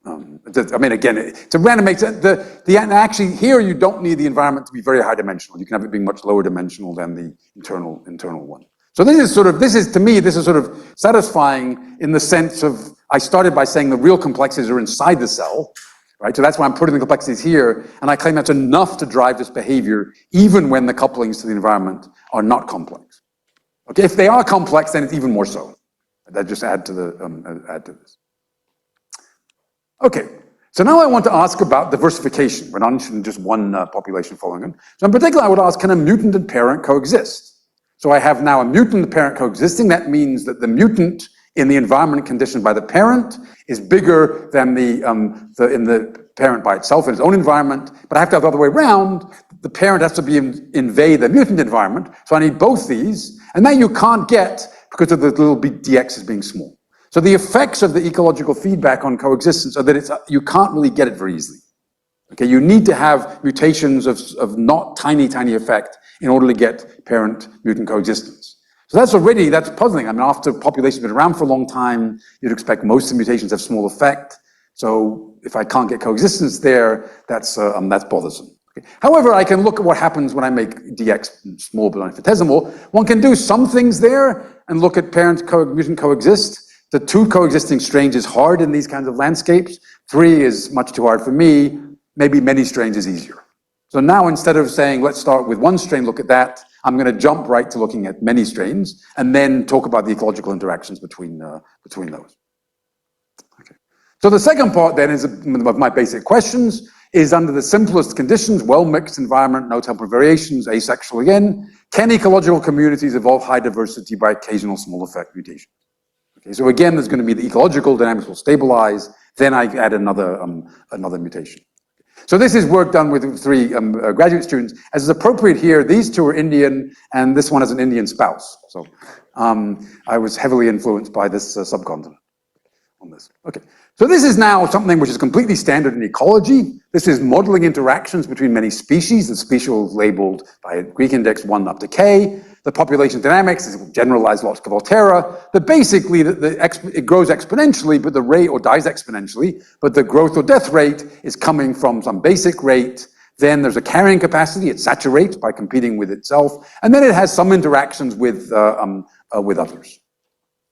I mean, again, it's a random matrix. Actually, here you don't need the environment to be very high dimensional. You can have it being much lower dimensional than the internal one. So this is sort of satisfying in the sense of, I started by saying the real complexities are inside the cell, right? So that's why I'm putting the complexities here, and I claim that's enough to drive this behavior, even when the couplings to the environment are not complex. Okay, if they are complex, then it's even more so. That just add to this. Okay, so now I want to ask about diversification. We're not interested in just one population following them. So in particular, I would ask, can a mutant and parent coexist? So I have now a mutant and parent coexisting. That means that the mutant in the environment conditioned by the parent is bigger than in the parent by itself in its own environment. But I have to have the other way around. The parent has to invade the mutant environment. So I need both these. And that you can't get because of the little dx as being small. So the effects of the ecological feedback on coexistence are that you can't really get it very easily. Okay, you need to have mutations of not tiny effect in order to get parent-mutant coexistence. So that's puzzling. I mean, after populations have been around for a long time, you'd expect most of the mutations have small effect. So if I can't get coexistence there, that's bothersome. However, I can look at what happens when I make dx small but infinitesimal. One can do some things there and look at parent-mutant coexist. The two coexisting strains is hard in these kinds of landscapes. 3 is much too hard for me. Maybe many strains is easier. So now instead of saying, let's start with one strain, look at that, I'm going to jump right to looking at many strains and then talk about the ecological interactions between those. Okay. So the second part then is of my basic questions. Is under the simplest conditions, well-mixed environment, no temporal variations, asexual again, can ecological communities evolve high diversity by occasional small effect mutations? Okay, so again, there's going to be the ecological dynamics will stabilize, then I add another mutation. So this is work done with 3 graduate students. As is appropriate here, these 2 are Indian, and this one has an Indian spouse. So I was heavily influenced by this subcontinent. on this. Okay, so this is now something which is completely standard in ecology. This is modeling interactions between many species. The species is labeled by Greek index 1 up to k. The population dynamics is generalized loci Volterra. That basically it grows exponentially, but the rate, or dies exponentially, but the growth or death rate is coming from some basic rate. Then there's a carrying capacity. It saturates by competing with itself, and then it has some interactions with others.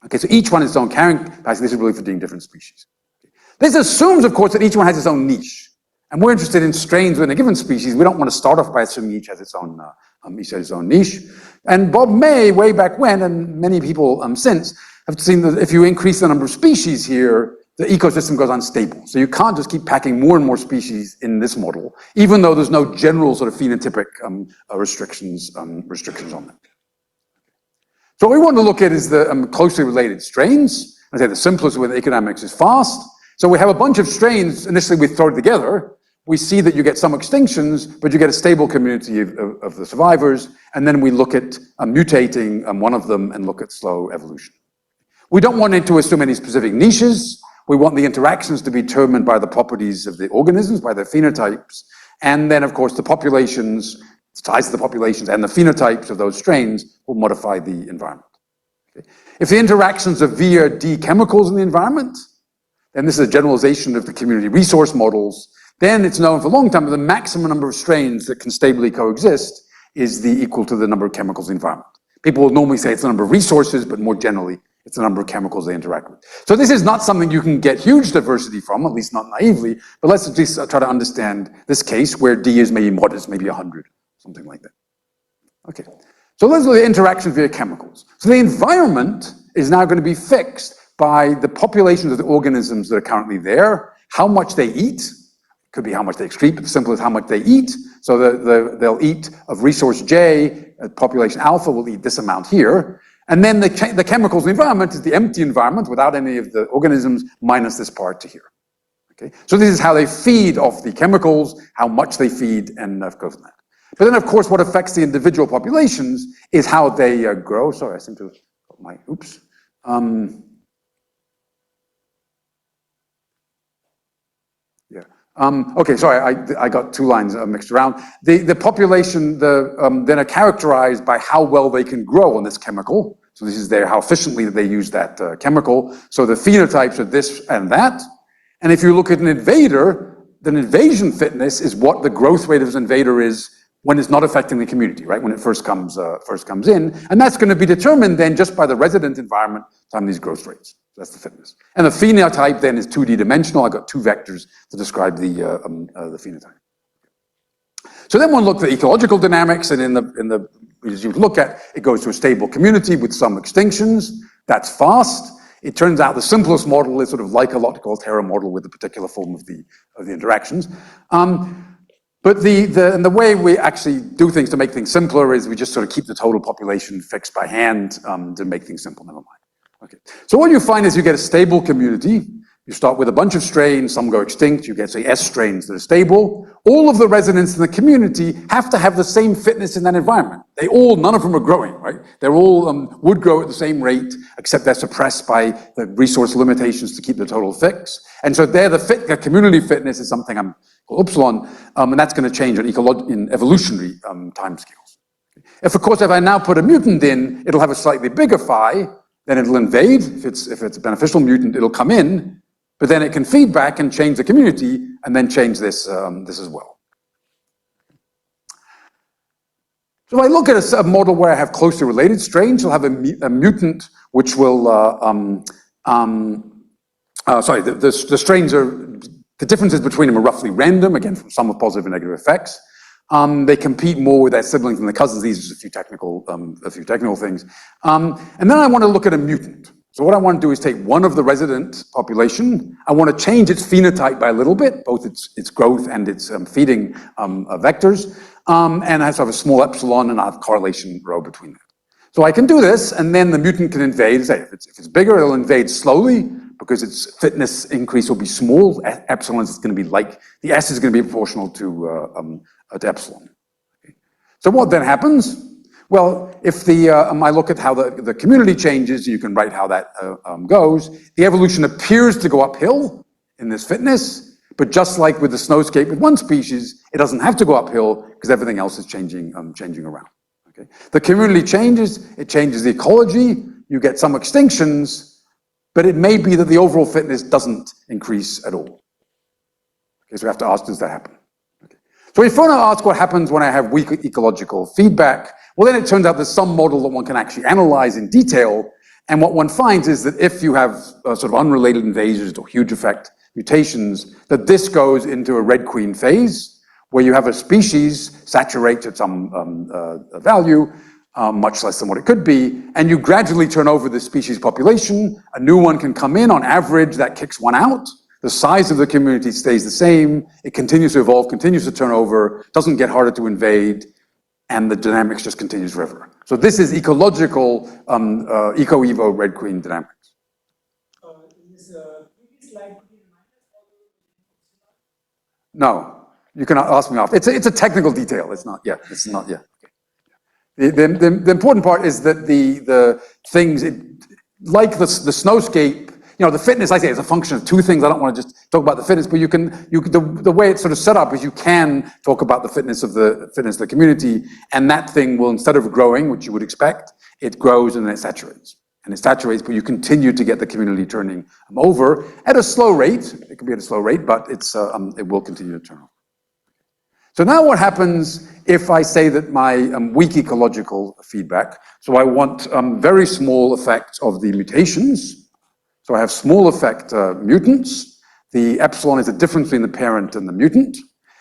Okay, so each one has its own carrying capacity. This is really for doing different species. This assumes, of course, that each one has its own niche. And we're interested in strains within a given species. We don't want to start off by assuming each has its own niche. And Bob May, way back when, and many people since, have seen that if you increase the number of species here, the ecosystem goes unstable. So you can't just keep packing more and more species in this model, even though there's no general sort of phenotypic restrictions on that. So what we want to look at is the closely related strains. I say the simplest with economics is fast. So we have a bunch of strains. Initially we throw it together. We see that you get some extinctions, but you get a stable community of the survivors. And then we look at mutating one of them and look at slow evolution. We don't want it to assume any specific niches. We want the interactions to be determined by the properties of the organisms, by their phenotypes. And then, of course, the populations, the size of the populations and the phenotypes of those strains will modify the environment. Okay. If the interactions are via D chemicals in the environment, then this is a generalization of the community resource models, then it's known for a long time that the maximum number of strains that can stably coexist is equal to the number of chemicals in the environment. People will normally say it's the number of resources, but more generally, it's the number of chemicals they interact with. So this is not something you can get huge diversity from, at least not naively, but let's at least try to understand this case where D is maybe modest, maybe 100, something like that. Okay, so let's look at interactions via chemicals. So the environment is now going to be fixed by the populations of the organisms that are currently there, how much they eat, could be how much they excrete, but the simple is how much they eat. So they'll eat of resource J, population alpha will eat this amount here. And then the chemicals in the environment is the empty environment without any of the organisms minus this part to here. Okay? So this is how they feed off the chemicals, how much they feed, and go from that. But then, of course, what affects the individual populations is how they grow. Sorry, I seem to have got my, oops. Okay, sorry, I got two lines mixed around. The population then are characterized by how well they can grow on this chemical. So this is how efficiently they use that chemical. So the phenotypes are this and that. And if you look at an invader, then invasion fitness is what the growth rate of this invader is when it's not affecting the community, right? When it first comes in. And that's going to be determined then just by the resident environment times these growth rates. That's the fitness. And the phenotype then is 2D dimensional. I got two vectors to describe the phenotype. So then one look at the ecological dynamics, and as you look at, it goes to a stable community with some extinctions. That's fast. It turns out the simplest model is sort of like a loci Volterra model with a particular form of the interactions. But the way we actually do things to make things simpler is we just sort of keep the total population fixed by hand to make things simple. Never mind. Okay. So what you find is you get a stable community. You start with a bunch of strains, some go extinct, you get, say, S strains that are stable. All of the residents in the community have to have the same fitness in that environment. None of them are growing, right? They're all would grow at the same rate, except they're suppressed by the resource limitations to keep the total fixed. And so there, the community fitness is something I'm called epsilon, and that's going to change in evolutionary timescales. If I now put a mutant in, it'll have a slightly bigger phi, then it'll invade. If it's a beneficial mutant, it'll come in, but then it can feed back and change the community, and then change this as well. So if I look at a model where I have closely related strains, you'll have a mutant which will, the strains the differences between them are roughly random, again, from sum of positive and negative effects. They compete more with their siblings than the cousins. These are just a few technical things. And then I want to look at a mutant. So what I want to do is take one of the resident population. I want to change its phenotype by a little bit, both its growth and its feeding vectors. And I have a small epsilon and I have correlation rho between that. So I can do this, and then the mutant can invade. Say, if it's bigger, it'll invade slowly because its fitness increase will be small. Epsilon is going to be the S is going to be proportional to epsilon. Okay. So what then happens? Well, if I look at how the community changes, you can write how that goes. The evolution appears to go uphill in this fitness, but just like with the snowscape with one species, it doesn't have to go uphill because everything else is changing around. Okay? The community changes, it changes the ecology, you get some extinctions, but it may be that the overall fitness doesn't increase at all. Okay, so we have to ask, does that happen? Okay. So if you want to ask what happens when I have weak ecological feedback, well then it turns out there's some model that one can actually analyze in detail, and what one finds is that if you have sort of unrelated invasions or huge effect mutations, that this goes into a red queen phase, where you have a species saturate at some value, much less than what it could be, and you gradually turn over the species population, a new one can come in, on average that kicks one out, the size of the community stays the same, it continues to evolve, continues to turn over, doesn't get harder to invade, and the dynamics just continues forever. So this is ecological, eco-evo red queen dynamics. In this previous slide, could you remind us how the No, you can ask me off. It's a technical detail. It's not yet. It's not yet. Okay. The important part is that the things like the snowscape. You know, the fitness, I say, is a function of two things. I don't want to just talk about the fitness, but the way it's sort of set up is you can talk about the fitness of the community, and that thing will, instead of growing, which you would expect, it grows and then it saturates. And it saturates, but you continue to get the community turning over at a slow rate. It can be at a slow rate, but it will continue to turn over. So now what happens if I say that my weak ecological feedback, so I want very small effects of the mutations. So I have small effect mutants. The epsilon is the difference between the parent and the mutant.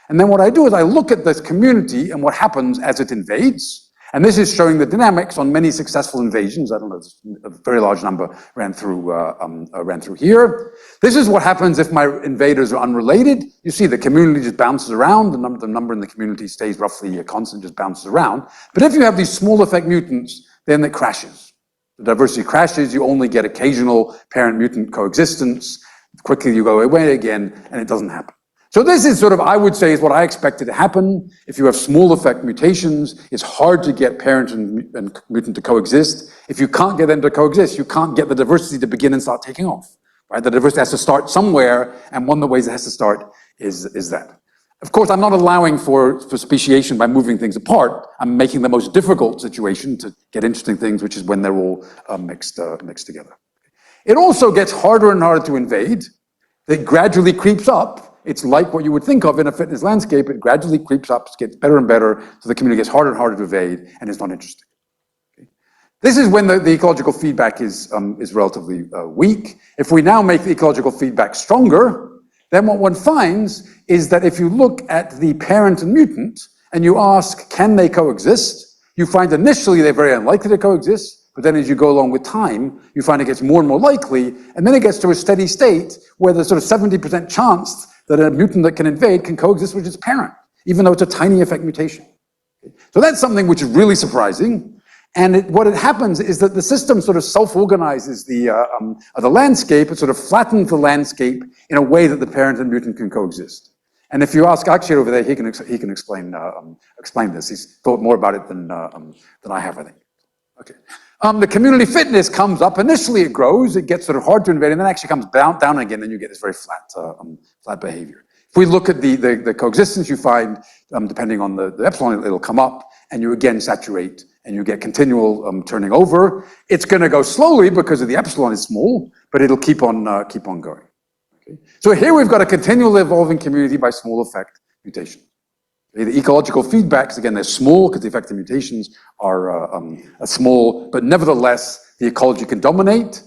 And then what I do is I look at this community and what happens as it invades. And this is showing the dynamics on many successful invasions. I don't know, a very large number ran through here. This is what happens if my invaders are unrelated. You see the community just bounces around. The number in the community stays roughly constant, just bounces around. But if you have these small effect mutants, then it crashes. The diversity crashes, you only get occasional parent-mutant coexistence. Quickly you go away again, and it doesn't happen. So this is sort of, I would say, is what I expected to happen. If you have small effect mutations, it's hard to get parent and mutant to coexist. If you can't get them to coexist, you can't get the diversity to begin and start taking off. Right? The diversity has to start somewhere, and one of the ways it has to start is that. Of course, I'm not allowing for speciation by moving things apart. I'm making the most difficult situation to get interesting things, which is when they're all mixed together. It also gets harder and harder to invade. It gradually creeps up. It's like what you would think of in a fitness landscape. It gradually creeps up, gets better and better, so the community gets harder and harder to evade, and it's not interesting. Okay. This is when the ecological feedback is relatively weak. If we now make the ecological feedback stronger, then what one finds is that if you look at the parent and mutant and you ask, can they coexist? You find initially they're very unlikely to coexist, but then as you go along with time, you find it gets more and more likely, and then it gets to a steady state where there's sort of 70% chance that a mutant that can invade can coexist with its parent, even though it's a tiny effect mutation. So that's something which is really surprising. And what happens is that the system sort of self-organizes the landscape. It sort of flattens the landscape in a way that the parent and mutant can coexist. And if you ask Akshay over there, he can explain this. He's thought more about it than I have, I think. Okay. The community fitness comes up. Initially, it grows. It gets sort of hard to invade, and then actually comes down again. And you get this very flat behavior. If we look at the coexistence, you find, depending on the epsilon, it'll come up, and you again saturate, and you get continual turning over. It's going to go slowly because of the epsilon is small, but it'll keep on going. Okay? So here we've got a continually evolving community by small effect mutation. Okay? The ecological feedbacks, again, they're small because the effective mutations are small, but nevertheless, the ecology can dominate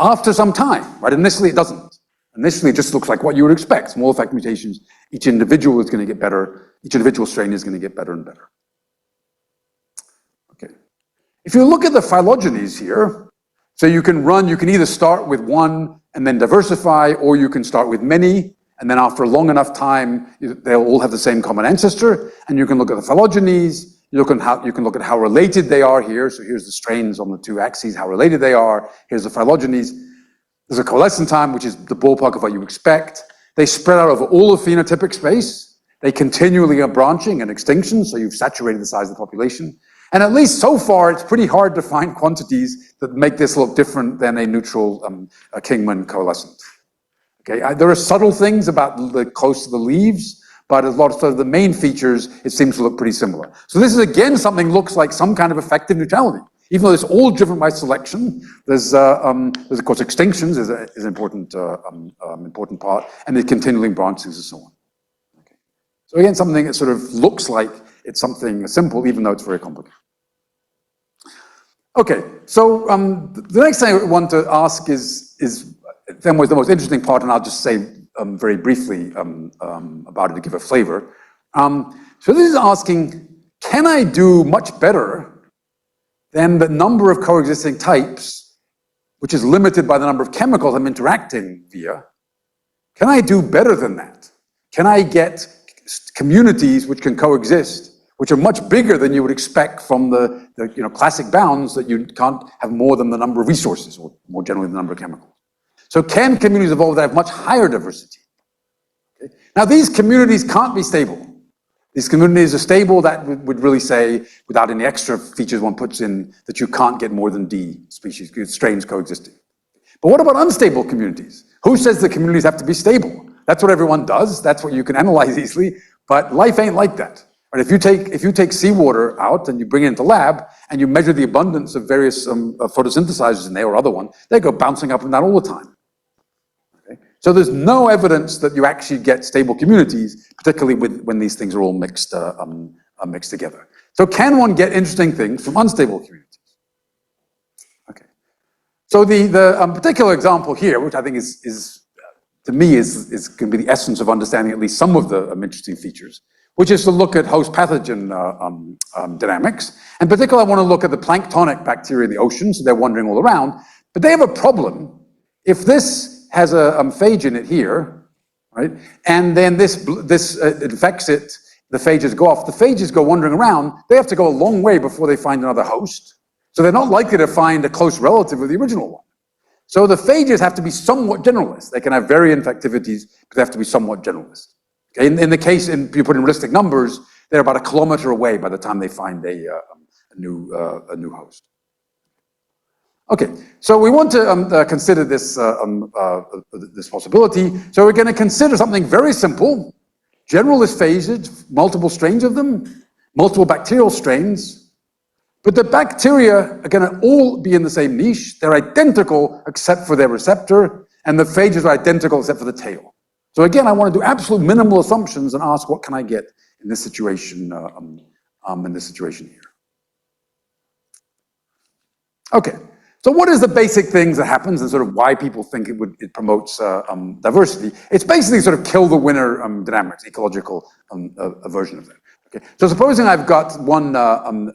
after some time. Right? Initially, it doesn't. Initially, it just looks like what you would expect. Small effect mutations, each individual is going to get better. Each individual strain is going to get better and better. Okay. If you look at the phylogenies here, so you can either start with one and then diversify, or you can start with many, and then after a long enough time, they'll all have the same common ancestor, and you can look at the phylogenies, you can look at how related they are here. So here's the strains on the two axes, how related they are. Here's the phylogenies. There's a coalescence time, which is the ballpark of what you expect. They spread out over all of phenotypic space. They continually are branching and extinction, so you've saturated the size of the population. And at least so far, it's pretty hard to find quantities that make this look different than a neutral Kingman coalescent. Okay, there are subtle things about the close to the leaves, but a lot of the main features, it seems to look pretty similar. So this is again something looks like some kind of effective neutrality. Even though it's all driven by selection, there's of course extinctions is an important important part, and the continuing branchings and so on. Okay. So again, something that sort of looks like it's something simple, even though it's very complicated. Okay, so the next thing I want to ask is then was the most interesting part, and I'll just say very briefly about it to give a flavor. So this is asking, can I do much better than the number of coexisting types, which is limited by the number of chemicals I'm interacting via? Can I do better than that? Can I get communities which can coexist, which are much bigger than you would expect from the classic bounds that you can't have more than the number of resources, or more generally the number of chemicals? So can communities evolve that have much higher diversity? Okay. Now these communities can't be stable. These communities are stable, that would really say, without any extra features one puts in, that you can't get more than D species, strains coexisting. But what about unstable communities? Who says the communities have to be stable? That's what everyone does. That's what you can analyze easily. But life ain't like that. Right? If you take seawater out and you bring it into lab and you measure the abundance of various photosynthesizers in there or other one, they go bouncing up and down all the time. So there's no evidence that you actually get stable communities, particularly when these things are all mixed together. So can one get interesting things from unstable communities? Okay. So the particular example here, which I think is to me is going to be the essence of understanding at least some of the interesting features, which is to look at host pathogen dynamics. In particular, I want to look at the planktonic bacteria in the ocean, so they're wandering all around, but they have a problem. If this has a phage in it here, right? And then this infects it, the phages go off. The phages go wandering around. They have to go a long way before they find another host. So they're not likely to find a close relative of the original one. So the phages have to be somewhat generalist. They can have variant activities, but they have to be somewhat generalist. Okay? In the case, you put in realistic numbers, they're about 1 kilometer away by the time they find a new host. Okay, so we want to consider this this possibility. So we're going to consider something very simple: generalist phages, multiple strains of them, multiple bacterial strains. But the bacteria are going to all be in the same niche. They're identical except for their receptor, and the phages are identical except for the tail. So again, I want to do absolute minimal assumptions and ask, what can I get in this situation? Here. Okay. So what is the basic things that happens and sort of why people think it promotes diversity? It's basically sort of kill the winner dynamics, ecological version of that. Okay. So supposing I've got one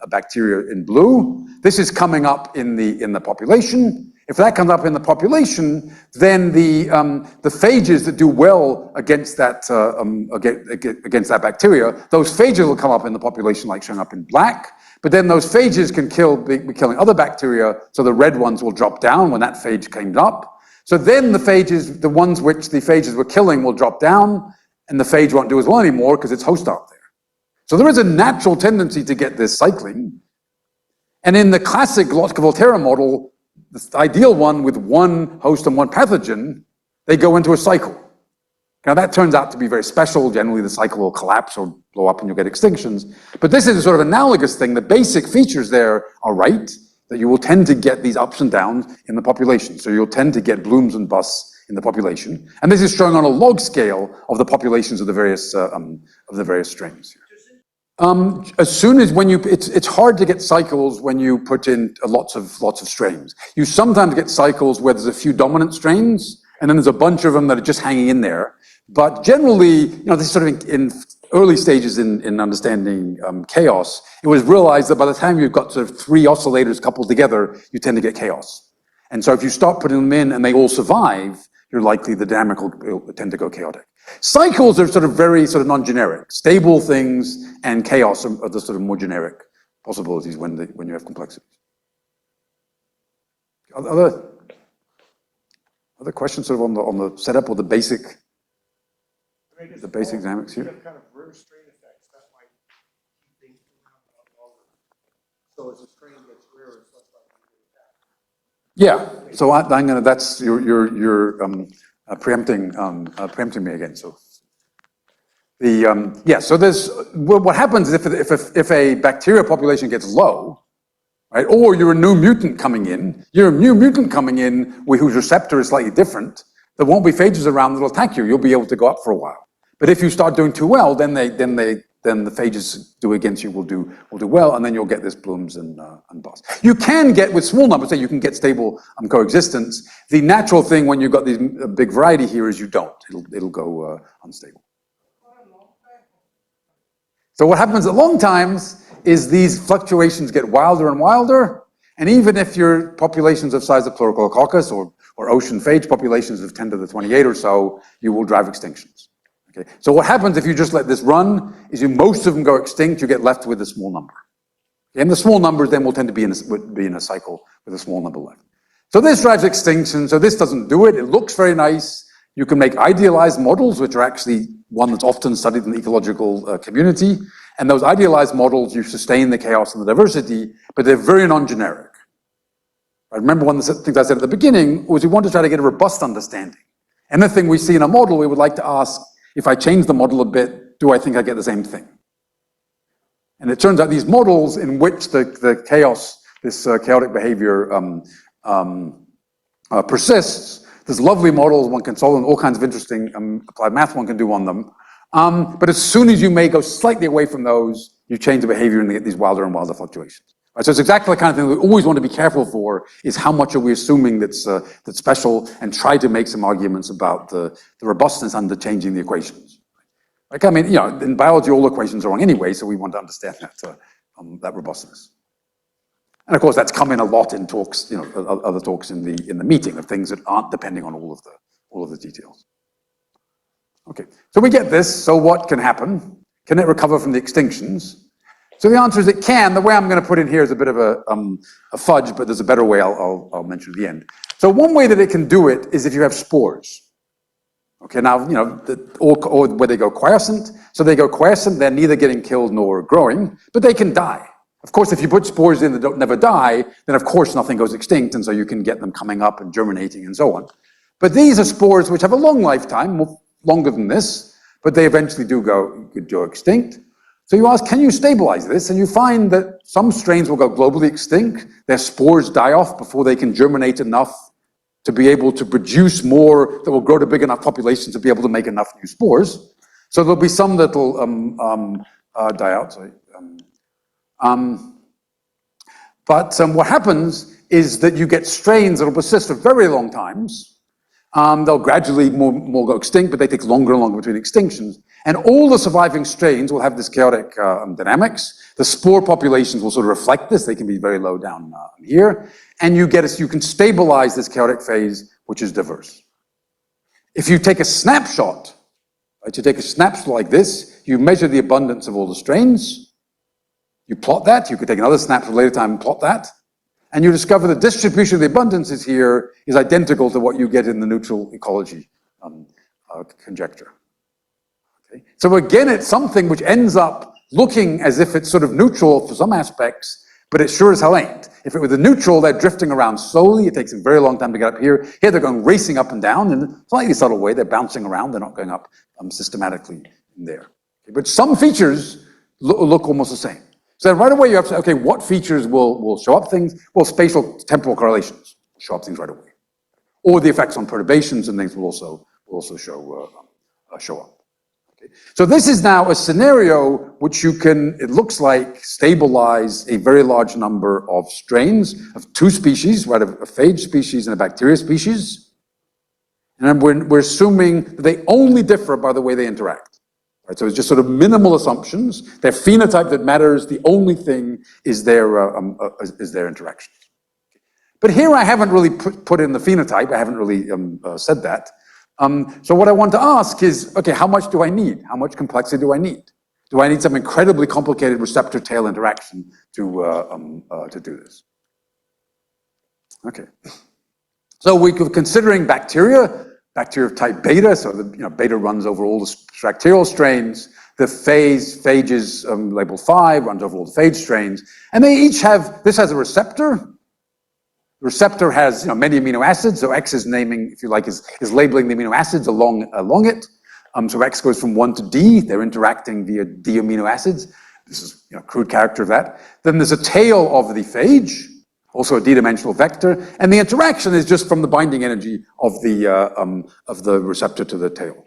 bacteria in blue, this is coming up in the population. If that comes up in the population, then the phages that do well against that bacteria, those phages will come up in the population, like showing up in black. But then those phages can be killing other bacteria, so the red ones will drop down when that phage came up. So then the phages, the ones which the phages were killing, will drop down, and the phage won't do as well anymore because its host out there. So there is a natural tendency to get this cycling. And in the classic Lotka-Volterra model, the ideal one with one host and one pathogen, they go into a cycle. Now that turns out to be very special. Generally the cycle will collapse or blow up and you'll get extinctions. But this is a sort of analogous thing. The basic features there are right, that you will tend to get these ups and downs in the population. So you'll tend to get blooms and busts in the population. And this is shown on a log scale of the populations of the various strains here. As soon as it's hard to get cycles when you put in lots of strains. You sometimes get cycles where there's a few dominant strains, and then there's a bunch of them that are just hanging in there. But generally, this is sort of in early stages in understanding chaos. It was realized that by the time you've got sort of 3 oscillators coupled together, you tend to get chaos. And so if you start putting them in and they all survive, you're likely the dynamic will tend to go chaotic. Cycles are sort of very sort of non-generic. Stable things and chaos are the sort of more generic possibilities when you have complexities. Other questions sort of on the setup or the basic dynamics here? You have kind of rare strain effects that might keep things from happening longer. So as the strain gets rarer, it's less likely to attack. Yeah, so I'm gonna, that's, you're preempting me again, so. Yeah, so there's, what happens if a bacterial population gets low, right, or you're a new mutant coming in, whose receptor is slightly different, there won't be phages around that'll attack you, you'll be able to go up for a while. But if you start doing too well, then the phages do against you will do well, and then you'll get this blooms and busts. You can get, with small numbers, you can get stable coexistence. The natural thing when you've got these big variety here is you don't, it'll go unstable. So what happens at long times is these fluctuations get wilder and wilder, and even if your populations of size of Pleurococcus or ocean phage populations of 10 to the 28 or so, you will drive extinctions. Okay. So what happens if you just let this run is most of them go extinct, you get left with a small number. Okay. And the small numbers then will tend to be in a cycle with a small number left. So this drives extinction, so this doesn't do it, it looks very nice. You can make idealized models, which are actually one that's often studied in the ecological community. And those idealized models, you sustain the chaos and the diversity, but they're very non-generic. I remember one of the things I said at the beginning was we want to try to get a robust understanding. Anything we see in a model, we would like to ask, if I change the model a bit, do I think I get the same thing? And it turns out these models in which the chaos, this chaotic behavior persists, there's lovely models, one can solve them, all kinds of interesting applied math one can do on them. But as soon as you may go slightly away from those, you change the behavior and you get these wilder and wilder fluctuations. Right, so it's exactly the kind of thing we always want to be careful for, is how much are we assuming that's special, and try to make some arguments about the robustness under changing the equations. Like, I mean, in biology all equations are wrong anyway, so we want to understand that robustness. And of course, that's come in a lot in talks, other talks in the meeting of things that aren't depending on all of the details. Okay, so we get this. So what can happen? Can it recover from the extinctions? So the answer is it can. The way I'm going to put in here is a bit of a fudge, but there's a better way I'll mention at the end. So one way that it can do it is if you have spores. Okay, now, or where they go quiescent. So they go quiescent, they're neither getting killed nor growing, but they can die. Of course, if you put spores in that don't never die, then of course nothing goes extinct, and so you can get them coming up and germinating and so on. But these are spores which have a long lifetime, longer than this, but they eventually do go extinct. So you ask, can you stabilize this? And you find that some strains will go globally extinct. Their spores die off before they can germinate enough to be able to produce more that will grow to big enough populations to be able to make enough new spores. So there'll be some that will die out. Sorry. What happens is that you get strains that will persist for very long times. They'll gradually more go extinct, but they take longer and longer between extinctions. And all the surviving strains will have this chaotic dynamics. The spore populations will sort of reflect this. They can be very low down here. And you can stabilize this chaotic phase, which is diverse. If you take a snapshot, right, you take a snapshot like this, you measure the abundance of all the strains, you plot that, you could take another snapshot later time and plot that, and you discover the distribution of the abundances here is identical to what you get in the neutral ecology conjecture. Okay? So again, it's something which ends up looking as if it's sort of neutral for some aspects, but it sure as hell ain't. If it were the neutral, they're drifting around slowly. It takes a very long time to get up here. Here they're going racing up and down in a slightly subtle way. They're bouncing around. They're not going up systematically in there. Okay? But some features look almost the same. So right away you have to say, okay, what features will show up things? Well, spatial temporal correlations will show up things right away. Or the effects on perturbations and things will also show up. Okay. So this is now a scenario which you can, it looks like, stabilize a very large number of strains of two species, right, a phage species and a bacteria species. And we're assuming that they only differ by the way they interact. Right, so it's just sort of minimal assumptions. Their phenotype that matters. The only thing is their interaction. But here I haven't really put in the phenotype. I haven't really said that. So what I want to ask is, okay, how much do I need? How much complexity do I need? Do I need some incredibly complicated receptor-tail interaction to do this? Okay. So we're considering bacteria of type beta, so beta runs over all the bacterial strains. the phages labeled 5, runs over all the phage strains, and they each have, this has a receptor. The receptor has many amino acids, so X is naming, if you like, is labeling the amino acids along it. So X goes from 1 to D, they're interacting via D amino acids. This is a crude character of that. Then there's a tail of the phage, also a D-dimensional vector, and the interaction is just from the binding energy of the receptor to the tail.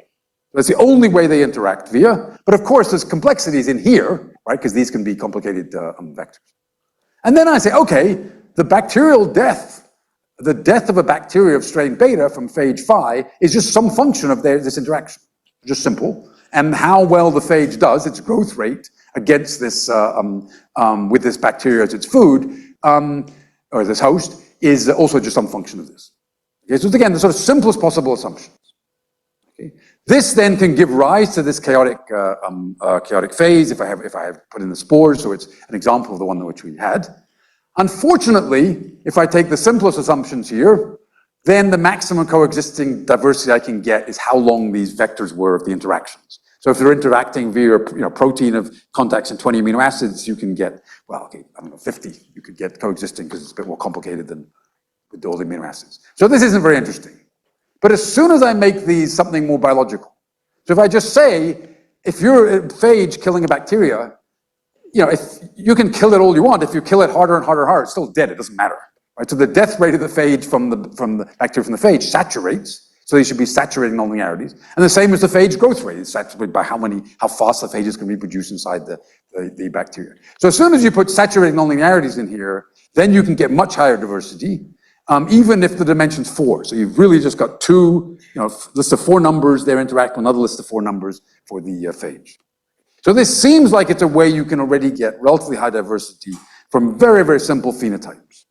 That's the only way they interact via, but of course there's complexities in here, right, because these can be complicated vectors. And then I say, okay, the bacterial death, the death of a bacteria of strain beta from phage phi is just some function of this interaction, just simple. And how well the phage does, its growth rate against this, with this bacteria as its food, or this host, is also just some function of this. Okay, so it's again, the sort of simplest possible assumptions. Okay. This then can give rise to this chaotic phase if I have put in the spores, so it's an example of the one which we had. Unfortunately, if I take the simplest assumptions here, then the maximum coexisting diversity I can get is how long these vectors were of the interactions. So if they're interacting via protein of contacts in 20 amino acids, you can get, well, okay, I don't know, 50 you could get coexisting because it's a bit more complicated than with all the amino acids. So this isn't very interesting. But as soon as I make these something more biological, so if I just say, if you're a phage killing a bacteria, if you can kill it all you want, if you kill it harder and harder and harder, it's still dead, it doesn't matter. Right? So the death rate of the phage from the bacteria from the phage saturates, so they should be saturating nonlinearities. And the same as the phage growth rate, it's saturated by how fast the phages can reproduce inside the bacteria. So as soon as you put saturating nonlinearities in here, then you can get much higher diversity. Even if the dimension's 4. So you've really just got two, list of 4 numbers, they're interacting with another list of 4 numbers for the phage. So this seems like it's a way you can already get relatively high diversity from very, very simple phenotypes.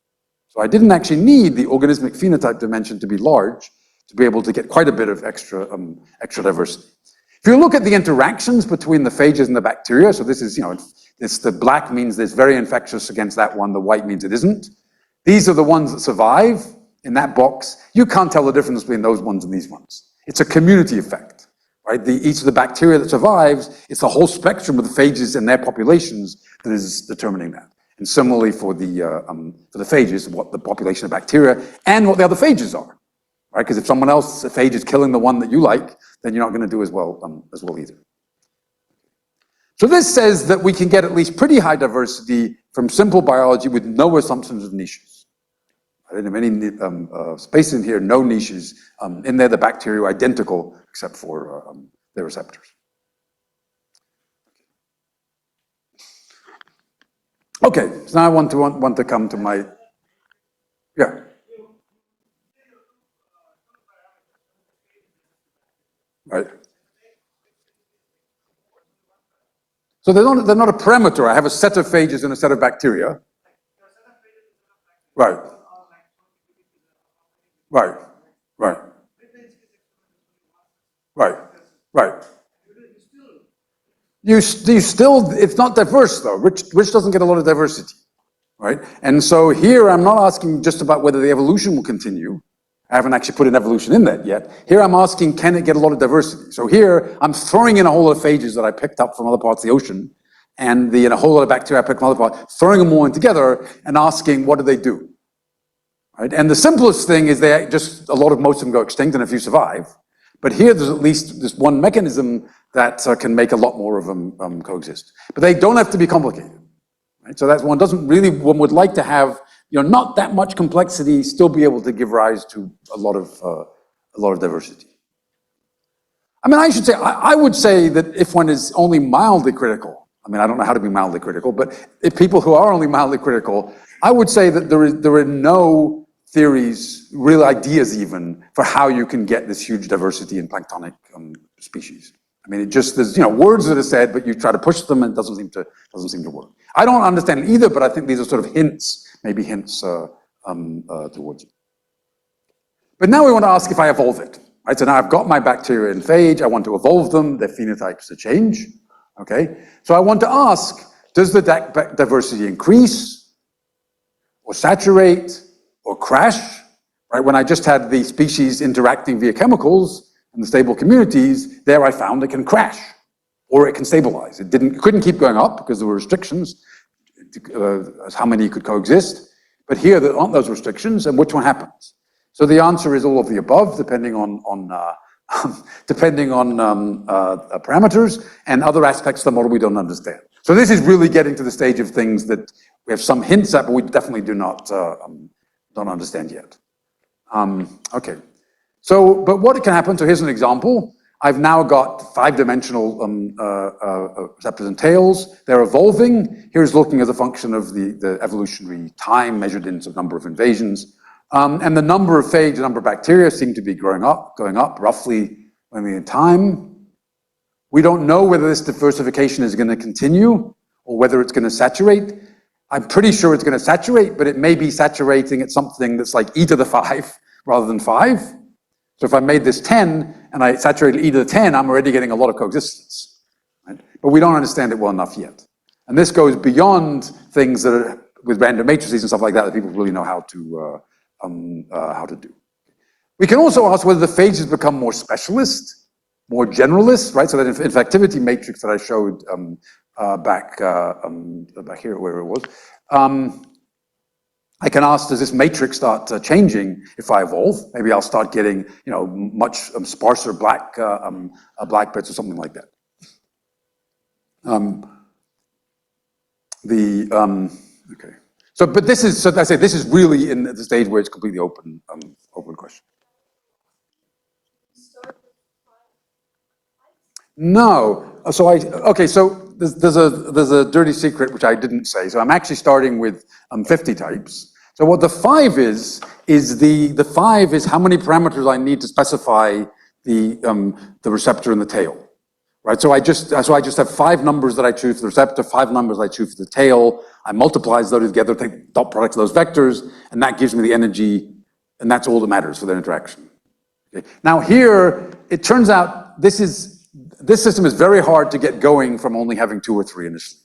So I didn't actually need the organismic phenotype dimension to be large to be able to get quite a bit of extra diversity. If you look at the interactions between the phages and the bacteria, so this is, the black means it's very infectious against that one, the white means it isn't. These are the ones that survive in that box. You can't tell the difference between those ones and these ones. It's a community effect, right? Each of the bacteria that survives, it's the whole spectrum of the phages and their populations that is determining that. And similarly for the phages, what the population of bacteria and what the other phages are, right? Because if someone else, a phage is killing the one that you like, then you're not going to do as well either. So this says that we can get at least pretty high diversity from simple biology with no assumptions of niches. I didn't have any space in here, no niches. In there, the bacteria are identical except for their receptors. Okay, so now I want to come to my, yeah. Right. So they're not a parameter. I have a set of phages and a set of bacteria. Right. Right. Right. Right. Right. You still, it's not diverse though. Rich doesn't get a lot of diversity, right? And so here I'm not asking just about whether the evolution will continue. I haven't actually put an evolution in that yet. Here I'm asking, can it get a lot of diversity? So here I'm throwing in a whole lot of phages that I picked up from other parts of the ocean, and a whole lot of bacteria I picked from other parts, throwing them all in together and asking, what do they do? Right? And the simplest thing is most of them go extinct and a few survive. But here there's at least this one mechanism that can make a lot more of them coexist. But they don't have to be complicated. Right? So that's one would like to have not that much complexity, still be able to give rise to a lot of diversity. I mean, I would say that if one is only mildly critical, I mean, I don't know how to be mildly critical, but if people who are only mildly critical, I would say that there are no theories, real ideas even, for how you can get this huge diversity in planktonic species. I mean, there's words that are said, but you try to push them and it doesn't seem to work. I don't understand it either, but I think these are sort of hints towards it. But now we want to ask if I evolve it, right? So now I've got my bacteria in phage, I want to evolve them, their phenotypes to change, okay? So I want to ask, does the diversity increase, or saturate, or crash, right? When I just had the species interacting via chemicals in the stable communities, there I found it can crash. or it can stabilize. It couldn't keep going up because there were restrictions as how many could coexist. But here there aren't those restrictions, and which one happens? So the answer is all of the above, depending on parameters and other aspects of the model we don't understand. So this is really getting to the stage of things that we have some hints at, but we definitely don't understand yet. Okay. So, but what can happen? So here's an example. I've now got 5-dimensional receptors and tails. They're evolving. Here's looking as a function of the evolutionary time measured in the number of invasions. And the number of phage, the number of bacteria seem to be going up roughly in time. We don't know whether this diversification is going to continue or whether it's going to saturate. I'm pretty sure it's going to saturate, but it may be saturating at something that's like e to the 5 rather than 5. So if I made this 10 and I saturated e to the 10, I'm already getting a lot of coexistence. Right? But we don't understand it well enough yet. And this goes beyond things that are with random matrices and stuff like that people really know how to do. We can also ask whether the phages become more specialist, more generalist, right? So that infectivity matrix that I showed back here, where it was. I can ask, does this matrix start changing if I evolve? Maybe I'll start getting, much sparser black bits or something like that. Okay. So, but this is, so I say, this is really in the stage where it's completely open question. No. So okay. So there's a dirty secret which I didn't say. So I'm actually starting with 50 types. So what the 5 is the 5 is how many parameters I need to specify the receptor and the tail, right? So I just have 5 numbers that I choose for the receptor, 5 numbers I choose for the tail. I multiply those together, take dot products of those vectors, and that gives me the energy, and that's all that matters for their interaction. Okay. Now here, it turns out this system is very hard to get going from only having 2 or 3 initially.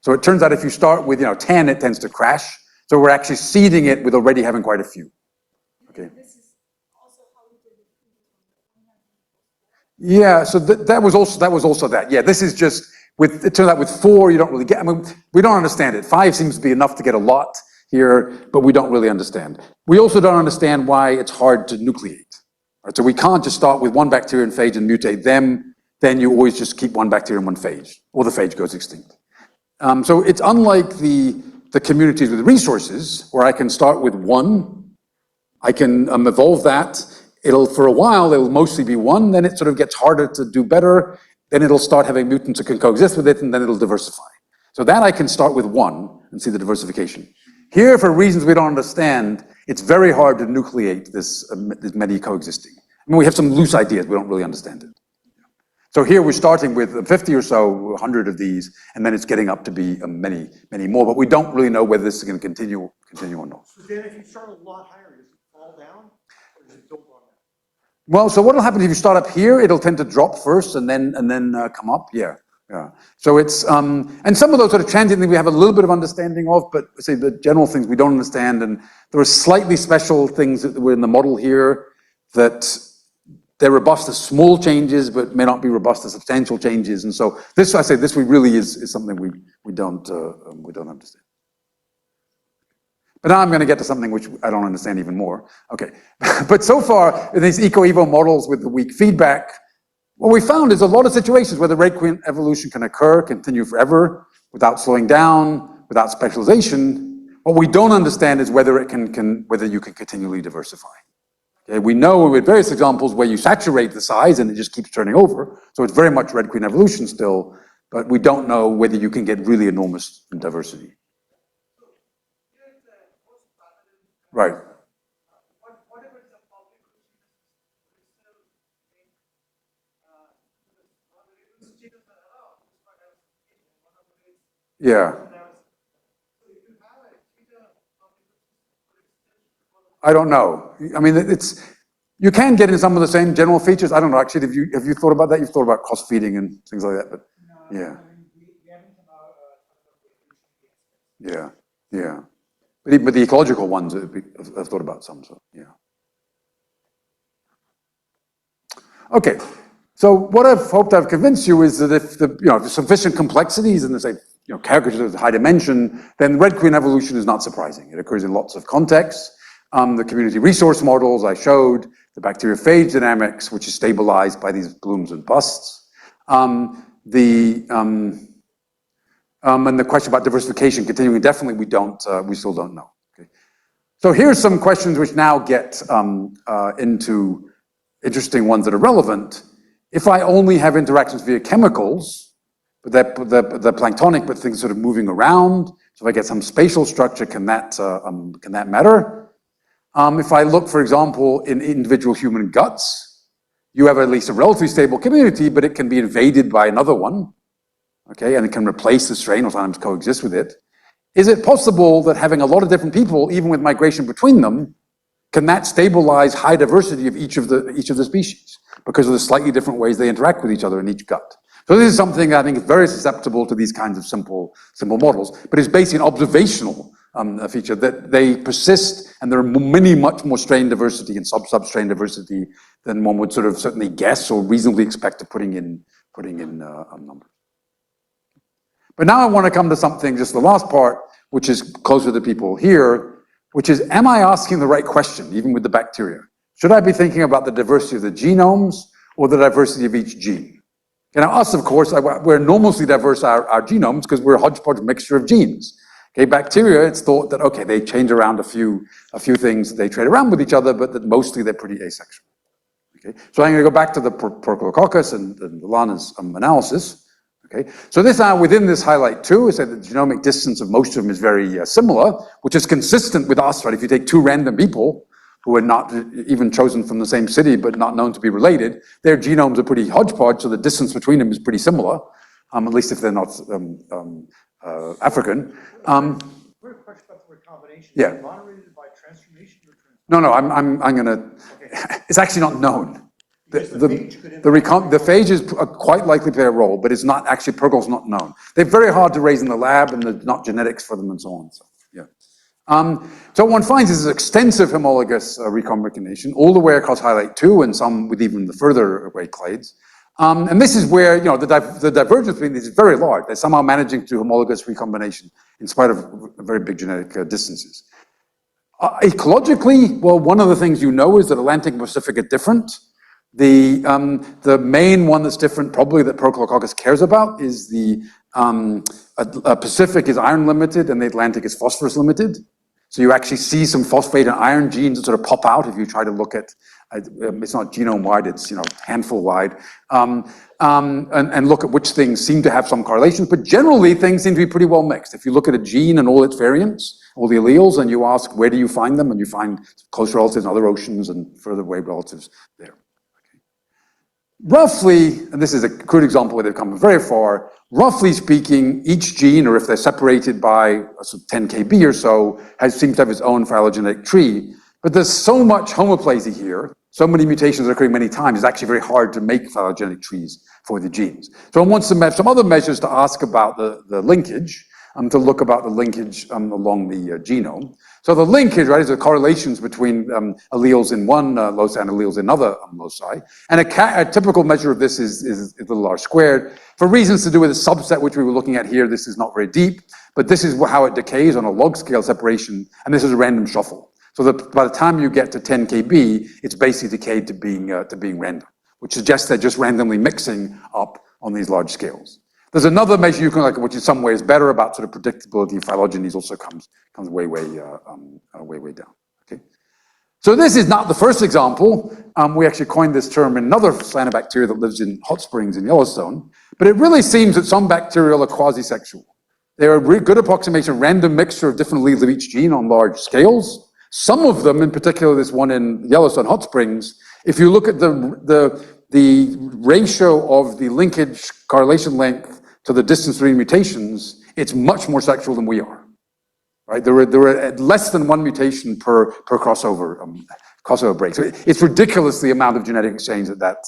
So it turns out if you start with 10, it tends to crash. So we're actually seeding it with already having quite a few. Okay. This is also how we did it. Yeah. So that was also that. Yeah. This is just it turns out with 4 you don't really get. I mean, we don't understand it. 5 seems to be enough to get a lot here, but we don't really understand. We also don't understand why it's hard to nucleate. Right? So we can't just start with one bacterium phage and mutate them. Then you always just keep one bacteria and one phage, or the phage goes extinct. So it's unlike the communities with resources, where I can start with 1, I can evolve that. For a while, it'll mostly be 1, then it sort of gets harder to do better, then it'll start having mutants that can coexist with it, and then it'll diversify. So that I can start with 1 and see the diversification. Here, for reasons we don't understand, it's very hard to nucleate this many coexisting. I mean, we have some loose ideas, we don't really understand it. So here we're starting with 50 or so, 100 of these, and then it's getting up to be many, many more, but we don't really know whether this is going to continue or not. So then if you start a lot higher, does it fall down or does it build on that? Well, so what'll happen if you start up here, it'll tend to drop first and then come up. Yeah. So it's, and some of those sort of transient things we have a little bit of understanding of, but say the general things we don't understand, and there are slightly special things that were in the model here that they're robust to small changes, but may not be robust to substantial changes. And so this we really is something we don't understand. But now I'm going to get to something which I don't understand even more. Okay, but so far in these eco-evo models with the weak feedback, what we found is a lot of situations where the rate evolution can occur, continue forever, without slowing down, without specialization. What we don't understand is whether whether you can continually diversify. Okay, we know with various examples where you saturate the size and it just keeps turning over. So it's very much red queen evolution still, but we don't know whether you can get really enormous diversity. Right. Whatever is a public Yeah. I don't know. I mean, you can get in some of the same general features. I don't know, actually, have you thought about that? You've thought about cross feeding and things like that, but yeah. Yeah. But even the ecological ones, I've thought about some, so yeah. Okay, So what I've hoped I've convinced you is that if there's sufficient complexities and there's caricatures of high dimension, then red queen evolution is not surprising. It occurs in lots of contexts. The community resource models I showed, the bacteriophage dynamics, which is stabilized by these blooms and busts. And the question about diversification continuing indefinitely, we still don't know. Okay. So here's some questions which now get into interesting ones that are relevant. If I only have interactions via chemicals, but they're planktonic, but things sort of moving around, so if I get some spatial structure, can that matter? If I look, for example, in individual human guts, you have at least a relatively stable community, but it can be invaded by another one, okay, and it can replace the strain or sometimes coexist with it. Is it possible that having a lot of different people, even with migration between them, can that stabilize high diversity of each of the species because of the slightly different ways they interact with each other in each gut? So this is something I think is very susceptible to these kinds of simple models, but it's based on observational feature that they persist, and there are much more strain diversity and sub-strain diversity than one would sort of certainly guess or reasonably expect to putting in numbers. But now I want to come to something, just the last part, which is closer to people here, which is, am I asking the right question, even with the bacteria? Should I be thinking about the diversity of the genomes or the diversity of each gene? And now us, of course, we're enormously diverse, our genomes, because we're a hodgepodge mixture of genes. Okay, bacteria, it's thought that, okay, they change around a few things, they trade around with each other, but that mostly they're pretty asexual. Okay, so I'm going to go back to the Perpetual and Lana's analysis. Okay, so this within this highlight 2 is that the genomic distance of most of them is very similar, which is consistent with us, right? If you take 2 random people who are not even chosen from the same city but not known to be related, their genomes are pretty hodgepodge, so the distance between them is pretty similar, at least if they're not African. Quick question about the recombination. Yeah. Is it moderated by transformation or transformation? No, I'm gonna. Okay. It's actually not known. Because The phage is quite likely to play a role, but it's not actually, Perpetual's not known. They're very hard to raise in the lab, and there's not genetics for them and so on. So yeah. So what one finds is extensive homologous recombination all the way across highlight 2 and some with even the further away clades. And this is where the divergence between these is very large. They're somehow managing to do homologous recombination in spite of very big genetic distances. Ecologically, well, one of the things you know is that Atlantic and Pacific are different. The main one that's different, probably that Perpetual cares about, is the Pacific is iron limited and the Atlantic is phosphorus limited. So you actually see some phosphate and iron genes that sort of pop out if you try to look at, it's not genome wide, it's handful wide, and look at which things seem to have some correlations, but generally things seem to be pretty well mixed. If you look at a gene and all its variants, all the alleles, and you ask where do you find them, and you find close relatives in other oceans and further away relatives there. Roughly, and this is a crude example where they've come very far, roughly speaking, each gene, or if they're separated by 10 kb or so, seems to have its own phylogenetic tree. But there's so much homoplasy here, so many mutations occurring many times, it's actually very hard to make phylogenetic trees for the genes. So one wants to have some other measures to ask about the linkage, to look about the linkage along the genome. So the linkage, right, is the correlations between alleles in one loci and alleles in other loci. And a typical measure of this is little r squared. For reasons to do with the subset which we were looking at here, this is not very deep, but this is how it decays on a log scale separation, and this is a random shuffle. So that by the time you get to 10 kb, it's basically decayed to being random, which suggests they're just randomly mixing up on these large scales. There's another measure you can look at, which in some ways better about sort of predictability of phylogenies, also comes way down. Okay, so this is not the first example. We actually coined this term in another cyanobacteria that lives in hot springs in Yellowstone. But it really seems that some bacteria are quasi-sexual. They're a good approximation, random mixture of different alleles of each gene on large scales. Some of them, in particular this one in Yellowstone hot springs, if you look at the ratio of the linkage correlation length to the distance between mutations, it's much more sexual than we are. Right? There are less than 1 mutation per crossover break. So it's ridiculous the amount of genetic exchange that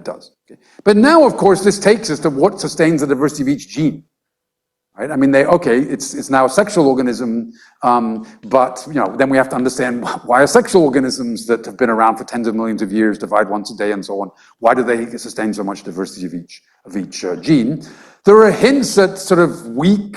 does. Okay? But now, of course, this takes us to what sustains the diversity of each gene. right? I mean, it's now a sexual organism, but then we have to understand why are sexual organisms that have been around for tens of millions of years divide once a day and so on? Why do they sustain so much diversity of each gene? There are hints at sort of weak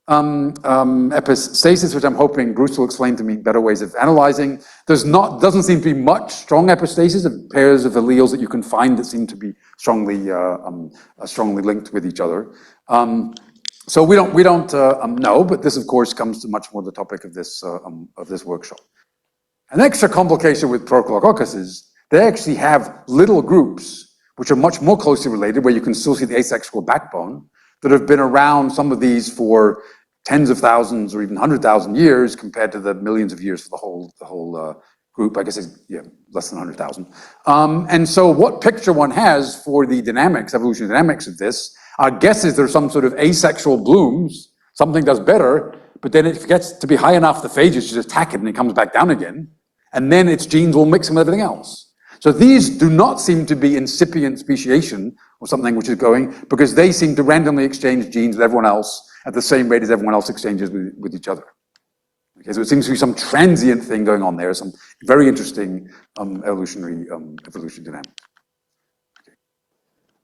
epistasis, which I'm hoping Bruce will explain to me better ways of analyzing. Doesn't seem to be much strong epistasis of pairs of alleles that you can find that seem to be strongly linked with each other. So we don't know, but this of course comes to much more the topic of this workshop. An extra complication with Prochlorococcus is they actually have little groups which are much more closely related, where you can still see the asexual backbone, that have been around, some of these for tens of thousands or even 100,000 years compared to the millions of years for the whole group. I guess it's less than 100,000. And so what picture one has for the dynamics, evolutionary dynamics of this, our guess is there's some sort of asexual blooms, something does better, but then if it gets to be high enough, the phages just attack it and it comes back down again, and then its genes will mix with everything else. So these do not seem to be incipient speciation or something which is going, because they seem to randomly exchange genes with everyone else at the same rate as everyone else exchanges with each other. Okay, so it seems to be some transient thing going on there, some very interesting evolutionary dynamic.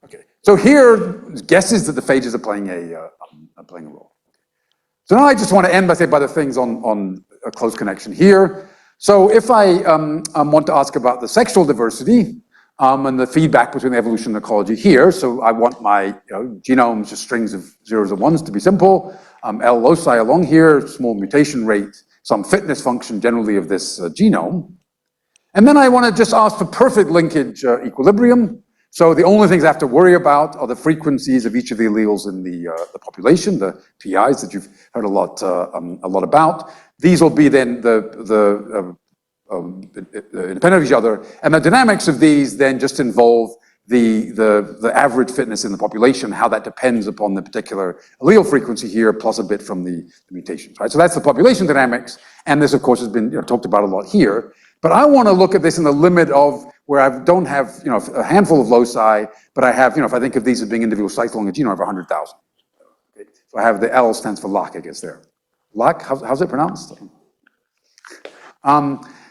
Okay, so here, guesses that the phages are playing a role. So now I just want to end by saying the things on a close connection here. So if I want to ask about the sexual diversity and the feedback between evolution and ecology here, so I want my genomes, just strings of zeros and ones to be simple, L loci along here, small mutation rate, some fitness function generally of this genome. And then I want to just ask for perfect linkage equilibrium. So the only things I have to worry about are the frequencies of each of the alleles in the population, the PIs that you've heard a lot about. These will be then independent of each other, and the dynamics of these then just involve the average fitness in the population, how that depends upon the particular allele frequency here, plus a bit from the mutations, right? So that's the population dynamics, and this of course has been talked about a lot here. But I want to look at this in the limit of where I don't have a handful of loci, but I have if I think of these as being individual sites along a genome, I have 100,000. Okay? So I have the L stands for Lach, I guess there. Lach, how's it pronounced?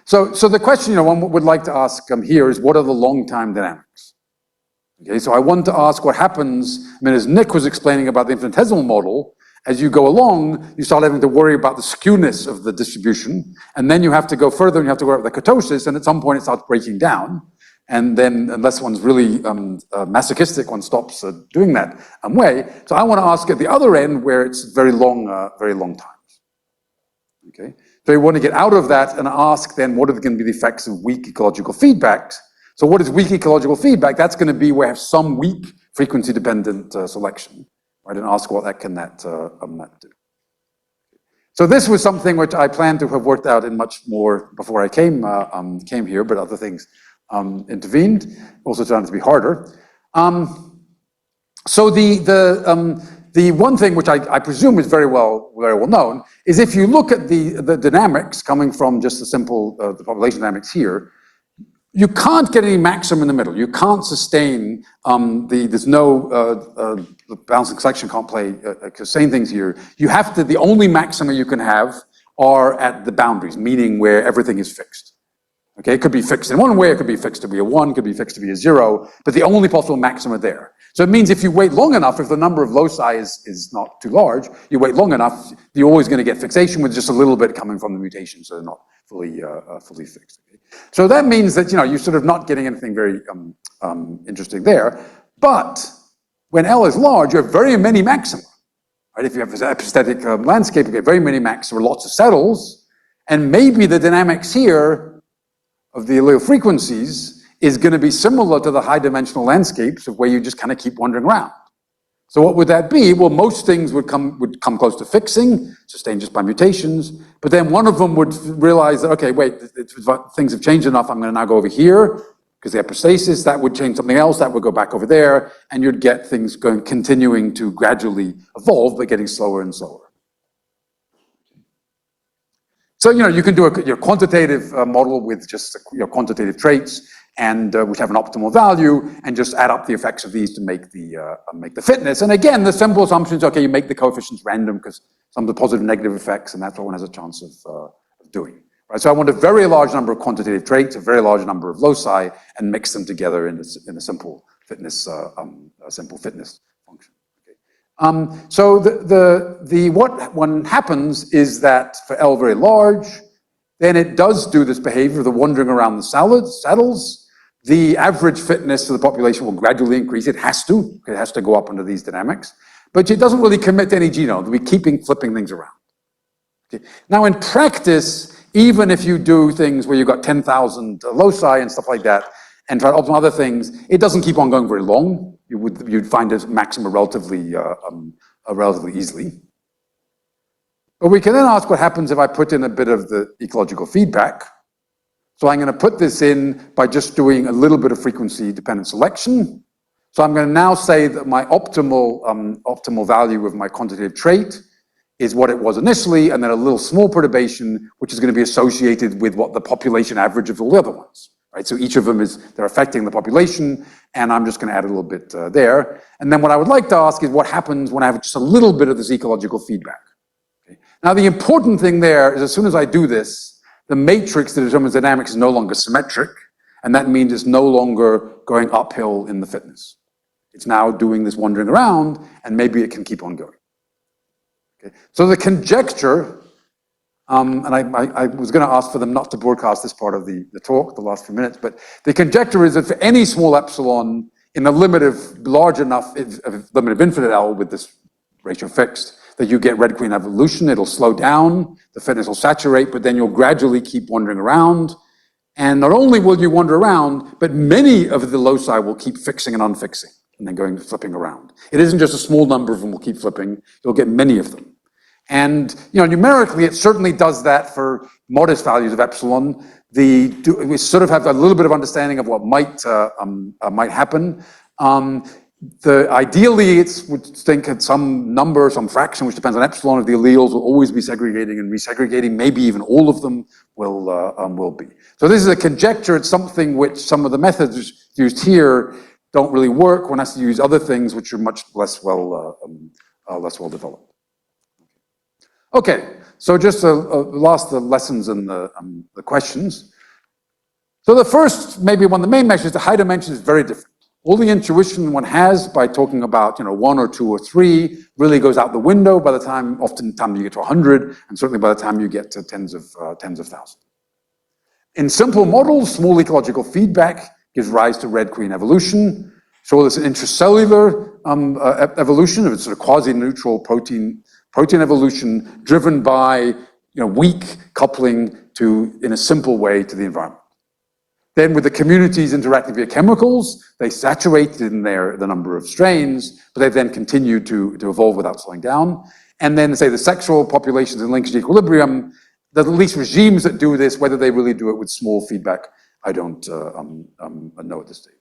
So the question one would like to ask here is, what are the long-time dynamics? Okay, so I want to ask what happens. I mean, as Nick was explaining about the infinitesimal model, as you go along, you start having to worry about the skewness of the distribution, and then you have to go further and you have to worry about the kurtosis, and at some point it starts breaking down, and then unless one's really masochistic, one stops doing that way. So I want to ask at the other end where it's very long times. Okay, so you want to get out of that and ask then what are going to be the effects of weak ecological feedbacks. So what is weak ecological feedback? That's going to be where I have some weak frequency-dependent selection. Right, and ask what that do. So this was something which I planned to have worked out in much more before I came here, but other things intervened. Also turned out to be harder. So the one thing which I presume is very well known is if you look at the dynamics coming from just the simple the population dynamics here, you can't get any maximum in the middle. You can't sustain there's no balancing selection can't sustain things here. You have to, the only maxima you can have are at the boundaries, meaning where everything is fixed. Okay, it could be fixed in one way, it could be fixed to be a 1, could be fixed to be a 0, but the only possible maxima there. So it means if you wait long enough, if the number of loci is not too large, you wait long enough, you're always going to get fixation with just a little bit coming from the mutation, so they're not fully fixed. Okay? So that means that you're sort of not getting anything very interesting there. But when L is large, you have very many maxima. Right? If you have this epistatic landscape, you get very many maxima, lots of settles, and maybe the dynamics here of the allele frequencies is going to be similar to the high-dimensional landscapes of where you just kind of keep wandering around. So what would that be? Well, most things would come close to fixing, sustained just by mutations, but then one of them would realize that, okay, wait, things have changed enough, I'm going to now go over here, because the epistasis, that would change something else, that would go back over there, and you'd get things continuing to gradually evolve, but getting slower and slower. So, you can do a quantitative model with just quantitative traits and which have an optimal value, and just add up the effects of these to make the fitness. And again, the simple assumption is, okay, you make the coefficients random because some of the positive and negative effects, and that's what one has a chance of doing. Right? So I want a very large number of quantitative traits, a very large number of loci, and mix them together in a simple fitness function. Okay. So what one happens is that for L very large, then it does do this behavior, the wandering around the saddles. The average fitness of the population will gradually increase. It has to. It has to go up under these dynamics. But it doesn't really commit to any genome. We keep flipping things around. Okay. Now, in practice, even if you do things where you've got 10,000 loci and stuff like that, and try to optimize other things, it doesn't keep on going very long. You'd find a maxima relatively easily. But we can then ask what happens if I put in a bit of the ecological feedback. So I'm going to put this in by just doing a little bit of frequency-dependent selection. So I'm going to now say that my optimal value of my quantitative trait is what it was initially, and then a little small perturbation, which is going to be associated with what the population average of all the other ones. Right? So each of them they're affecting the population, and I'm just going to add a little bit there. And then what I would like to ask is what happens when I have just a little bit of this ecological feedback. Okay? Now the important thing there is as soon as I do this, the matrix that determines dynamics is no longer symmetric, and that means it's no longer going uphill in the fitness. It's now doing this wandering around, and maybe it can keep on going. Okay? So the conjecture, and I was going to ask for them not to broadcast this part of the talk, the last few minutes, but the conjecture is that for any small epsilon in a limit of large enough, limit of infinite L with this ratio fixed, that you get red queen evolution. It'll slow down, the fitness will saturate, but then you'll gradually keep wandering around. And not only will you wander around, but many of the loci will keep fixing and unfixing and then flipping around. It isn't just a small number of them will keep flipping, you'll get many of them. And numerically, it certainly does that for modest values of epsilon. We sort of have a little bit of understanding of what might happen. Ideally, it would think at some number, some fraction, which depends on epsilon of the alleles, will always be segregating and resegregating. Maybe even all of them will be. So this is a conjecture. It's something which some of the methods used here don't really work. One has to use other things which are much less well developed. Okay, so just the lessons and the questions. So the first, maybe one of the main measures, the high dimension is very different. All the intuition one has by talking about, 1 or 2 or 3 really goes out the window by the time, oftentimes you get to 100, and certainly by the time you get to tens of thousands. In simple models, small ecological feedback gives rise to red queen evolution. So this intracellular evolution of sort of quasi-neutral protein evolution driven by, weak coupling in a simple way to the environment. Then with the communities interacting via chemicals, they saturated in the number of strains, but they then continued to evolve without slowing down. And then say the sexual populations in linkage equilibrium, there's at least regimes that do this. Whether they really do it with small feedback, I don't know at this stage.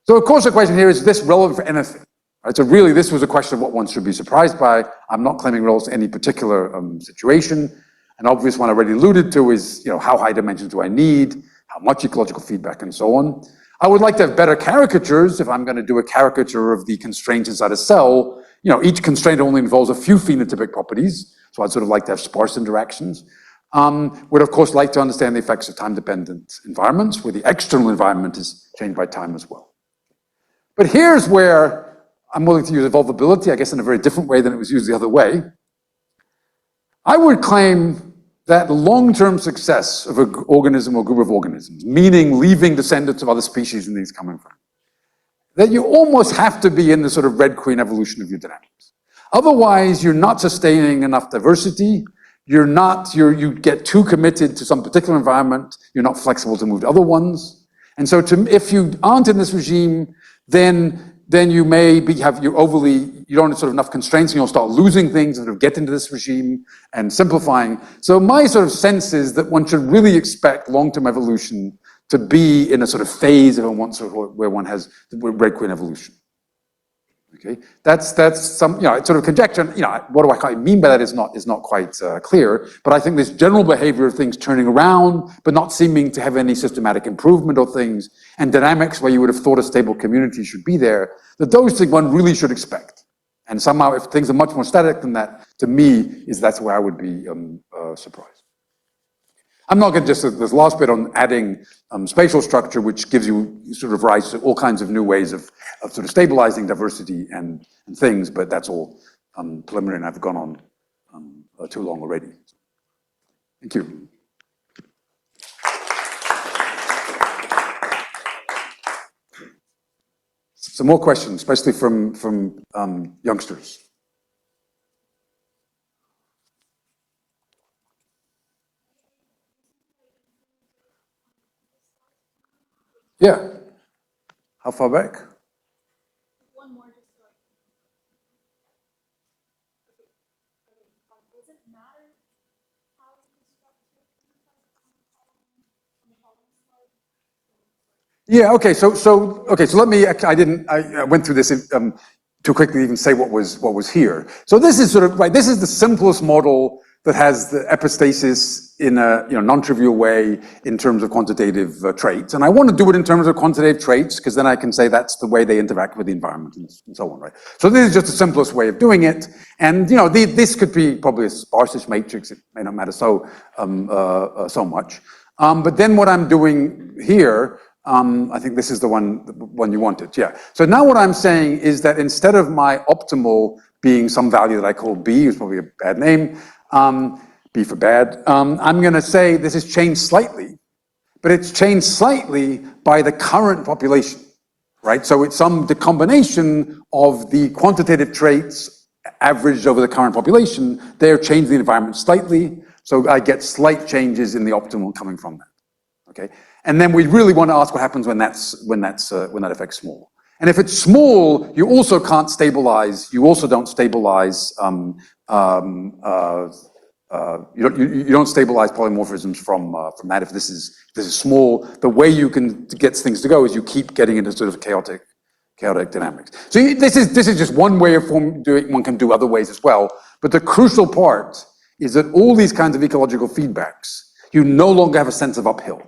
So of course the question here is this relevant for anything? Right? So really this was a question of what one should be surprised by. I'm not claiming relevance to any particular situation. An obvious one I already alluded to is, how high dimensions do I need? How much ecological feedback and so on. I would like to have better caricatures if I'm going to do a caricature of the constraints inside a cell. Each constraint only involves a few phenotypic properties. So I'd sort of like to have sparse interactions. Would of course like to understand the effects of time-dependent environments where the external environment is changed by time as well. But here's where I'm willing to use evolvability, I guess in a very different way than it was used the other way. I would claim that long-term success of an organism or group of organisms, meaning leaving descendants of other species in these coming from, that you almost have to be in the sort of red queen evolution of your dynamics. Otherwise, you're not sustaining enough diversity. You get too committed to some particular environment. You're not flexible to move to other ones. And so if you aren't in this regime, then you may you don't have sort of enough constraints, and you'll start losing things and sort of get into this regime and simplifying. So my sort of sense is that one should really expect long-term evolution to be in a sort of phase where one has the red queen evolution. Okay. Okay, that's some, it's sort of conjecture. What do I mean by that is not quite clear. But I think this general behavior of things turning around, but not seeming to have any systematic improvement of things, and dynamics where you would have thought a stable community should be there, that those things one really should expect. And somehow, if things are much more static than that, to me, that's where I would be surprised. I'm not going to just, this last bit on adding spatial structure, which gives you sort of rise to all kinds of new ways of sort of stabilizing diversity and things, but that's all preliminary, and I've gone on too long already. Thank you. Some more questions, especially from youngsters. Yeah. How far back? One more just does it matter how you construct your on the following slide? Yeah, okay, so let me, I went through this too quickly to even say what was here. So this is sort of, right, this is the simplest model that has the epistasis in a non-trivial way in terms of quantitative traits. And I want to do it in terms of quantitative traits, because then I can say that's the way they interact with the environment and so on, right? So this is just the simplest way of doing it. And this could be probably a sparsish matrix, it may not matter so much. But then what I'm doing here, I think this is the one you wanted, yeah. So now what I'm saying is that instead of my optimal being some value that I call B, is probably a bad name, B for bad, I'm gonna say this is changed slightly, but it's changed slightly by the current population, right? So it's the combination of the quantitative traits averaged over the current population, they're changing the environment slightly, so I get slight changes in the optimal coming from that, okay? And then we really want to ask what happens when that effect's small. And if it's small, you also can't stabilize. You also don't stabilize. You don't stabilize polymorphisms from that. If this is small, the way you can get things to go is you keep getting into sort of chaotic dynamics. So this is just one way of doing. One can do other ways as well. But the crucial part is that all these kinds of ecological feedbacks, you no longer have a sense of uphill.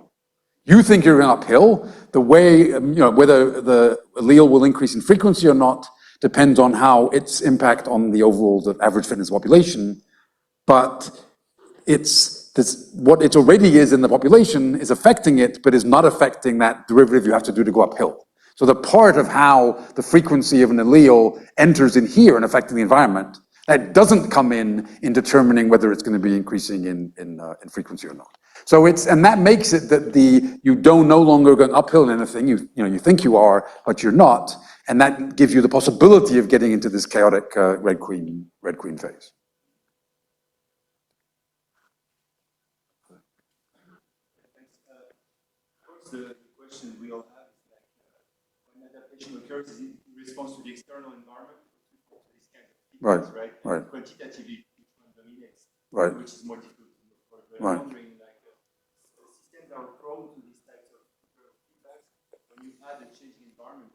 You think you're going uphill. The way, whether the allele will increase in frequency or not depends on how its impact on the overall average fitness population. But what it already is in the population is affecting it, but is not affecting that derivative you have to do to go uphill. So the part of how the frequency of an allele enters in here and affecting the environment, that doesn't come in determining whether it's going to be increasing in frequency or not. So and that makes it that you no longer going uphill in anything. You think you are, but you're not, and that gives you the possibility of getting into this chaotic red queen phase. The question we all have is like, when adaptation occurs, is it in response to the external environment, to this kind of feedbacks, right? Quantitatively, which one dominates, which is more difficult to look for. But I'm wondering, like, systems are prone to these types of feedbacks. When you add a changing environment,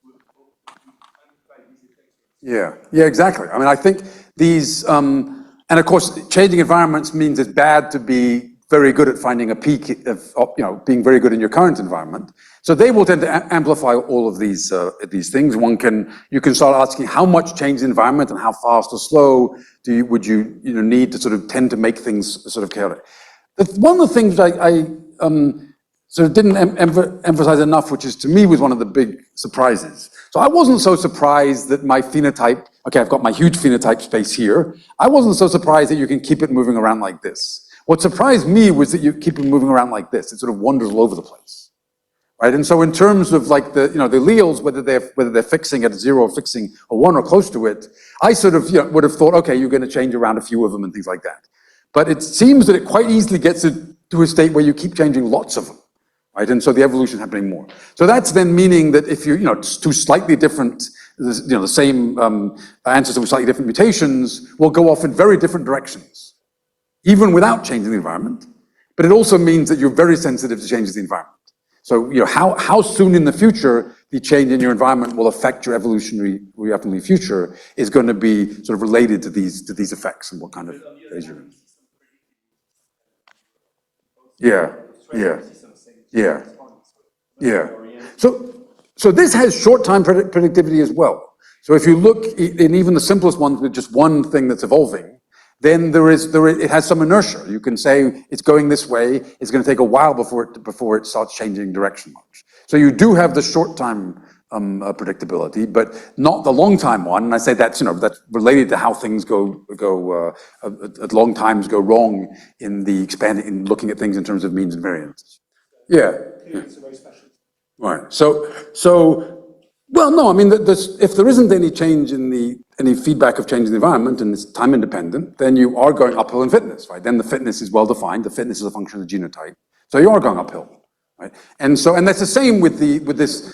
would amplify these effects? Yeah, exactly. I mean, I think these, and of course, changing environments means it's bad to be very good at finding a peak of being very good in your current environment. So they will tend to amplify all of these things. You can start asking how much change the environment and how fast or slow would you need to sort of tend to make things sort of chaotic. One of the things I sort of didn't emphasize enough, which is to me was one of the big surprises. So I wasn't so surprised that my phenotype, okay, I've got my huge phenotype space here. I wasn't so surprised that you can keep it moving around like this. What surprised me was that you keep it moving around like this. It sort of wanders all over the place, right? And so in terms of like the alleles, whether they're fixing at 0 or fixing or 1 or close to it, I sort of would have thought, okay, you're going to change around a few of them and things like that. But it seems that it quite easily gets to a state where you keep changing lots of them, right? And so the evolution happening more. So that's then meaning that if two slightly different, the same ancestors with slightly different mutations will go off in very different directions, even without changing the environment. But it also means that you're very sensitive to changes in the environment. So how soon in the future the change in your environment will affect your evolutionary future is going to be sort of related to these effects and what kind of phase you're in. Yeah. So this has short-time predictivity as well. So if you look in even the simplest ones with just one thing that's evolving, then it has some inertia. You can say it's going this way. It's going to take a while before it starts changing direction much. So you do have the short-time predictability, but not the long-time one. And I say that's that's related to how things go at long times go wrong in looking at things in terms of means and variance. Yeah. It's a very special. Right. Well, no, I mean, if there isn't any change in any feedback of change in the environment and it's time independent, then you are going uphill in fitness, right? Then the fitness is well defined. The fitness is a function of the genotype. So you are going uphill, right? And that's the same with this.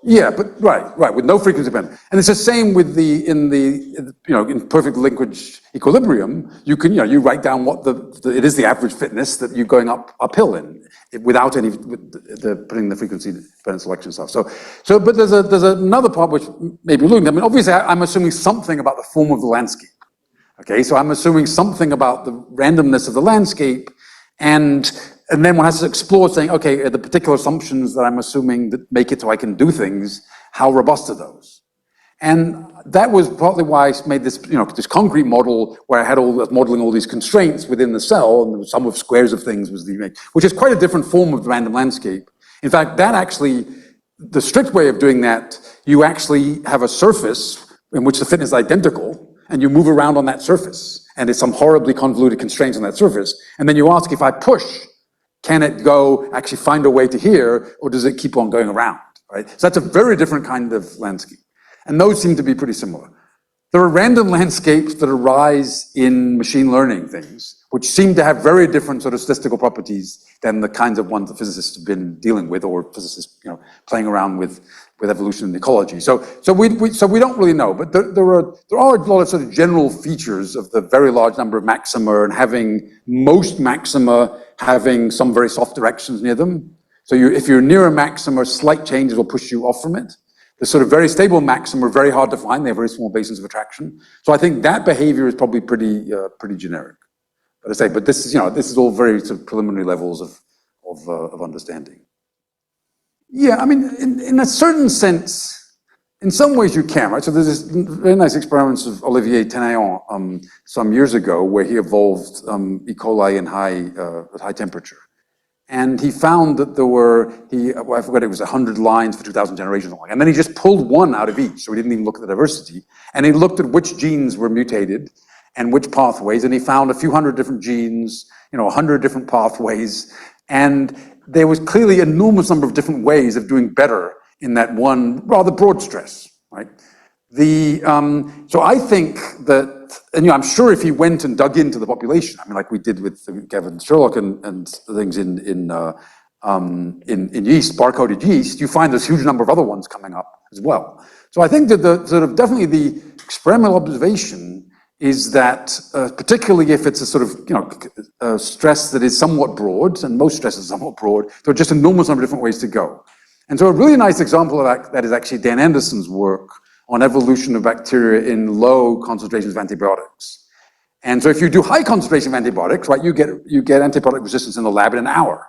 Yeah, but right, with no frequency dependent. And it's the same with in perfect linkage equilibrium, you can, you write down what it is the average fitness that you're going uphill in without putting the frequency dependent selection stuff. But there's another part which maybe looking, I mean, obviously I'm assuming something about the form of the landscape. Okay, so I'm assuming something about the randomness of the landscape, and then one has to explore saying, okay, the particular assumptions that I'm assuming that make it so I can do things, how robust are those? And that was partly why I made this, this concrete model where I had modeling all these constraints within the cell, and the sum of squares of things was which is quite a different form of the random landscape. In fact, the strict way of doing that, you actually have a surface in which the fitness is identical, and you move around on that surface, and there's some horribly convoluted constraints on that surface, and then you ask, if I push, can it actually find a way to here, or does it keep on going around, right? So that's a very different kind of landscape. And those seem to be pretty similar. There are random landscapes that arise in machine learning things, which seem to have very different sort of statistical properties than the kinds of ones that physicists have been dealing with, or physicists, playing around with evolution and ecology. So we don't really know, but there are a lot of sort of general features of the very large number of maxima, and having most maxima having some very soft directions near them. So if you're near a maxima, slight changes will push you off from it. The sort of very stable maxima are very hard to find. They have very small basins of attraction. So I think that behavior is probably pretty generic. But this is all very sort of preliminary levels of understanding. Yeah, I mean, in a certain sense, in some ways you can, right? So there's this very nice experiments of Olivier Tenaillon some years ago where he evolved E. coli at high temperature. And he found that I forgot, it was 100 lines for 2,000 generations long. And then he just pulled one out of each, so he didn't even look at the diversity. And he looked at which genes were mutated and which pathways, and he found a few hundred different genes, 100 different pathways, and there was clearly an enormous number of different ways of doing better in that one rather broad stress, right? So I think that, and I'm sure if he went and dug into the population, I mean, like we did with Kevin Sherlock and things in yeast, barcoded yeast, you find this huge number of other ones coming up as well. So I think that definitely the experimental observation is that, particularly if it's a sort of, stress that is somewhat broad, and most stress is somewhat broad, there are just an enormous number of different ways to go. And so a really nice example of that is actually Dan Anderson's work on evolution of bacteria in low concentrations of antibiotics. And so if you do high concentration of antibiotics, right, you get antibiotic resistance in the lab in an hour.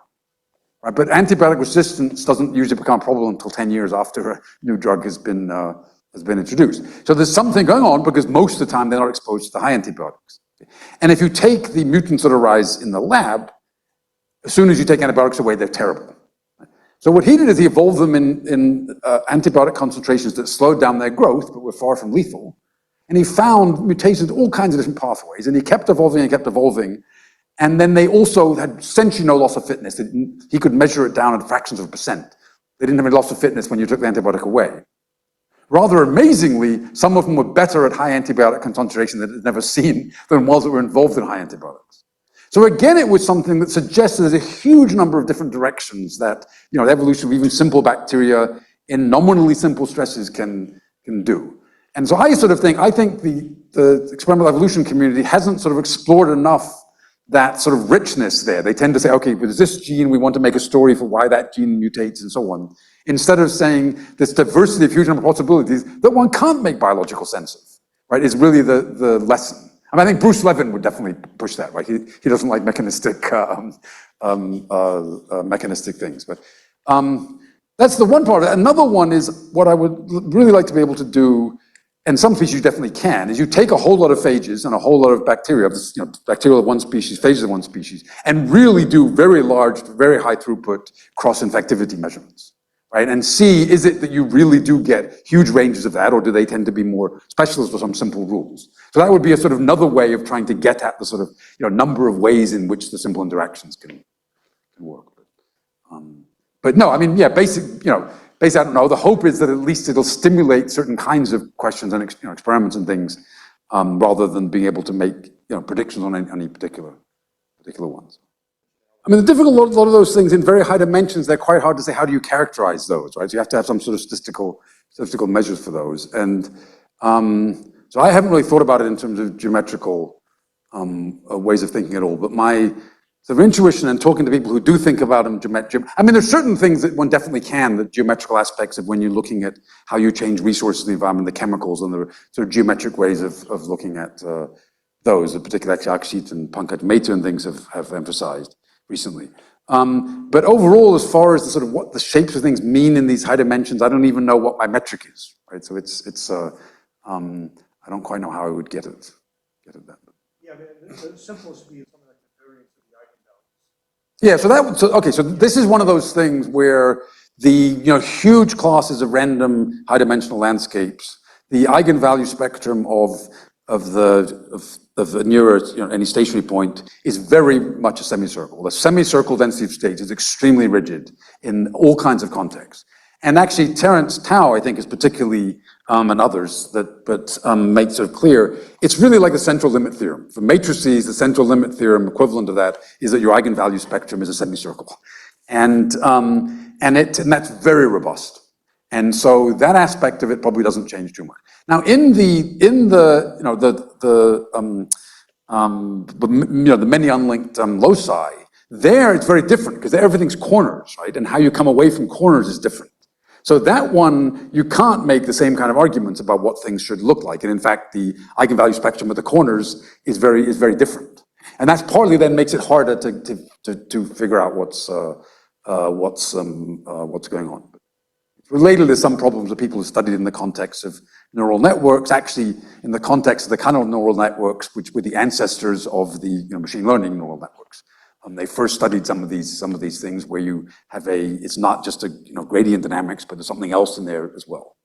Right? But antibiotic resistance doesn't usually become a problem until 10 years after a new drug has been introduced. So there's something going on because most of the time they're not exposed to the high antibiotics. And if you take the mutants that arise in the lab, as soon as you take antibiotics away, they're terrible. So what he did is he evolved them in antibiotic concentrations that slowed down their growth, but were far from lethal. And he found mutations in all kinds of different pathways, and he kept evolving. And then they also had essentially no loss of fitness. He could measure it down at fractions of a percent. They didn't have any loss of fitness when you took the antibiotic away. Rather amazingly, some of them were better at high antibiotic concentration that had never seen than ones that were involved in high antibiotics. So again, it was something that suggested there's a huge number of different directions that, the evolution of even simple bacteria in nominally simple stresses can do. And so I think the experimental evolution community hasn't sort of explored enough that sort of richness there. They tend to say, okay, with this gene, we want to make a story for why that gene mutates and so on, instead of saying this diversity of huge number of possibilities that one can't make biological sense of, right, is really the lesson. I mean, I think Bruce Levin would definitely push that, right? He doesn't like mechanistic things, but that's the one part of it. Another one is what I would really like to be able to do, and some species you definitely can, is you take a whole lot of phages and a whole lot of bacteria, you know, bacterial of one species, phages of one species, and really do very large, very high throughput cross-infectivity measurements, right? And see, is it that you really do get huge ranges of that, or do they tend to be more specialists for some simple rules? So that would be a sort of another way of trying to get at the sort of, you know, number of ways in which the simple interactions can work. But no, I mean, yeah, basic, I don't know. The hope is that at least it'll stimulate certain kinds of questions and experiments and things, rather than being able to make predictions on any particular ones. I mean, the difficult lot of those things in very high dimensions, they're quite hard to say. How do you characterize those, right? So you have to have some sort of statistical measures for those, and so I haven't really thought about it in terms of geometrical ways of thinking at all. But my sort of intuition and talking to people who do think about them I mean, there's certain things that one definitely can, the geometrical aspects of when you're looking at how you change resources in the environment, the chemicals, and the sort of geometric ways of looking at those, in particular, actually, Akshit and Pankaj Mehta and things have emphasized recently. But overall, as far as the sort of what the shapes of things mean in these high dimensions, I don't even know what my metric is, right? So it's I don't quite know how I would get at that. Yeah, the simplest would be something like the variance of the eigenvalues. Yeah, so this is one of those things where the huge classes of random high-dimensional landscapes, the eigenvalue spectrum of the nearest any stationary point is very much a semicircle. The semicircle density of states is extremely rigid in all kinds of contexts. And actually, Terence Tao, I think, is particularly, and others, make sort of clear, it's really like the central limit theorem. For matrices, the central limit theorem equivalent to that is that your eigenvalue spectrum is a semicircle. And that's very robust. And so that aspect of it probably doesn't change too much. Now, in the many unlinked loci, there it's very different because everything's corners, right? And how you come away from corners is different. So that one, you can't make the same kind of arguments about what things should look like. And in fact, the eigenvalue spectrum of the corners is very different. And that's partly then makes it harder to figure out what's going on. It's related to some problems that people have studied in the context of neural networks, actually in the context of the kind of neural networks which were the ancestors of the machine learning neural networks. They first studied some of these things where you have it's not just a gradient dynamics, but there's something else in there as well.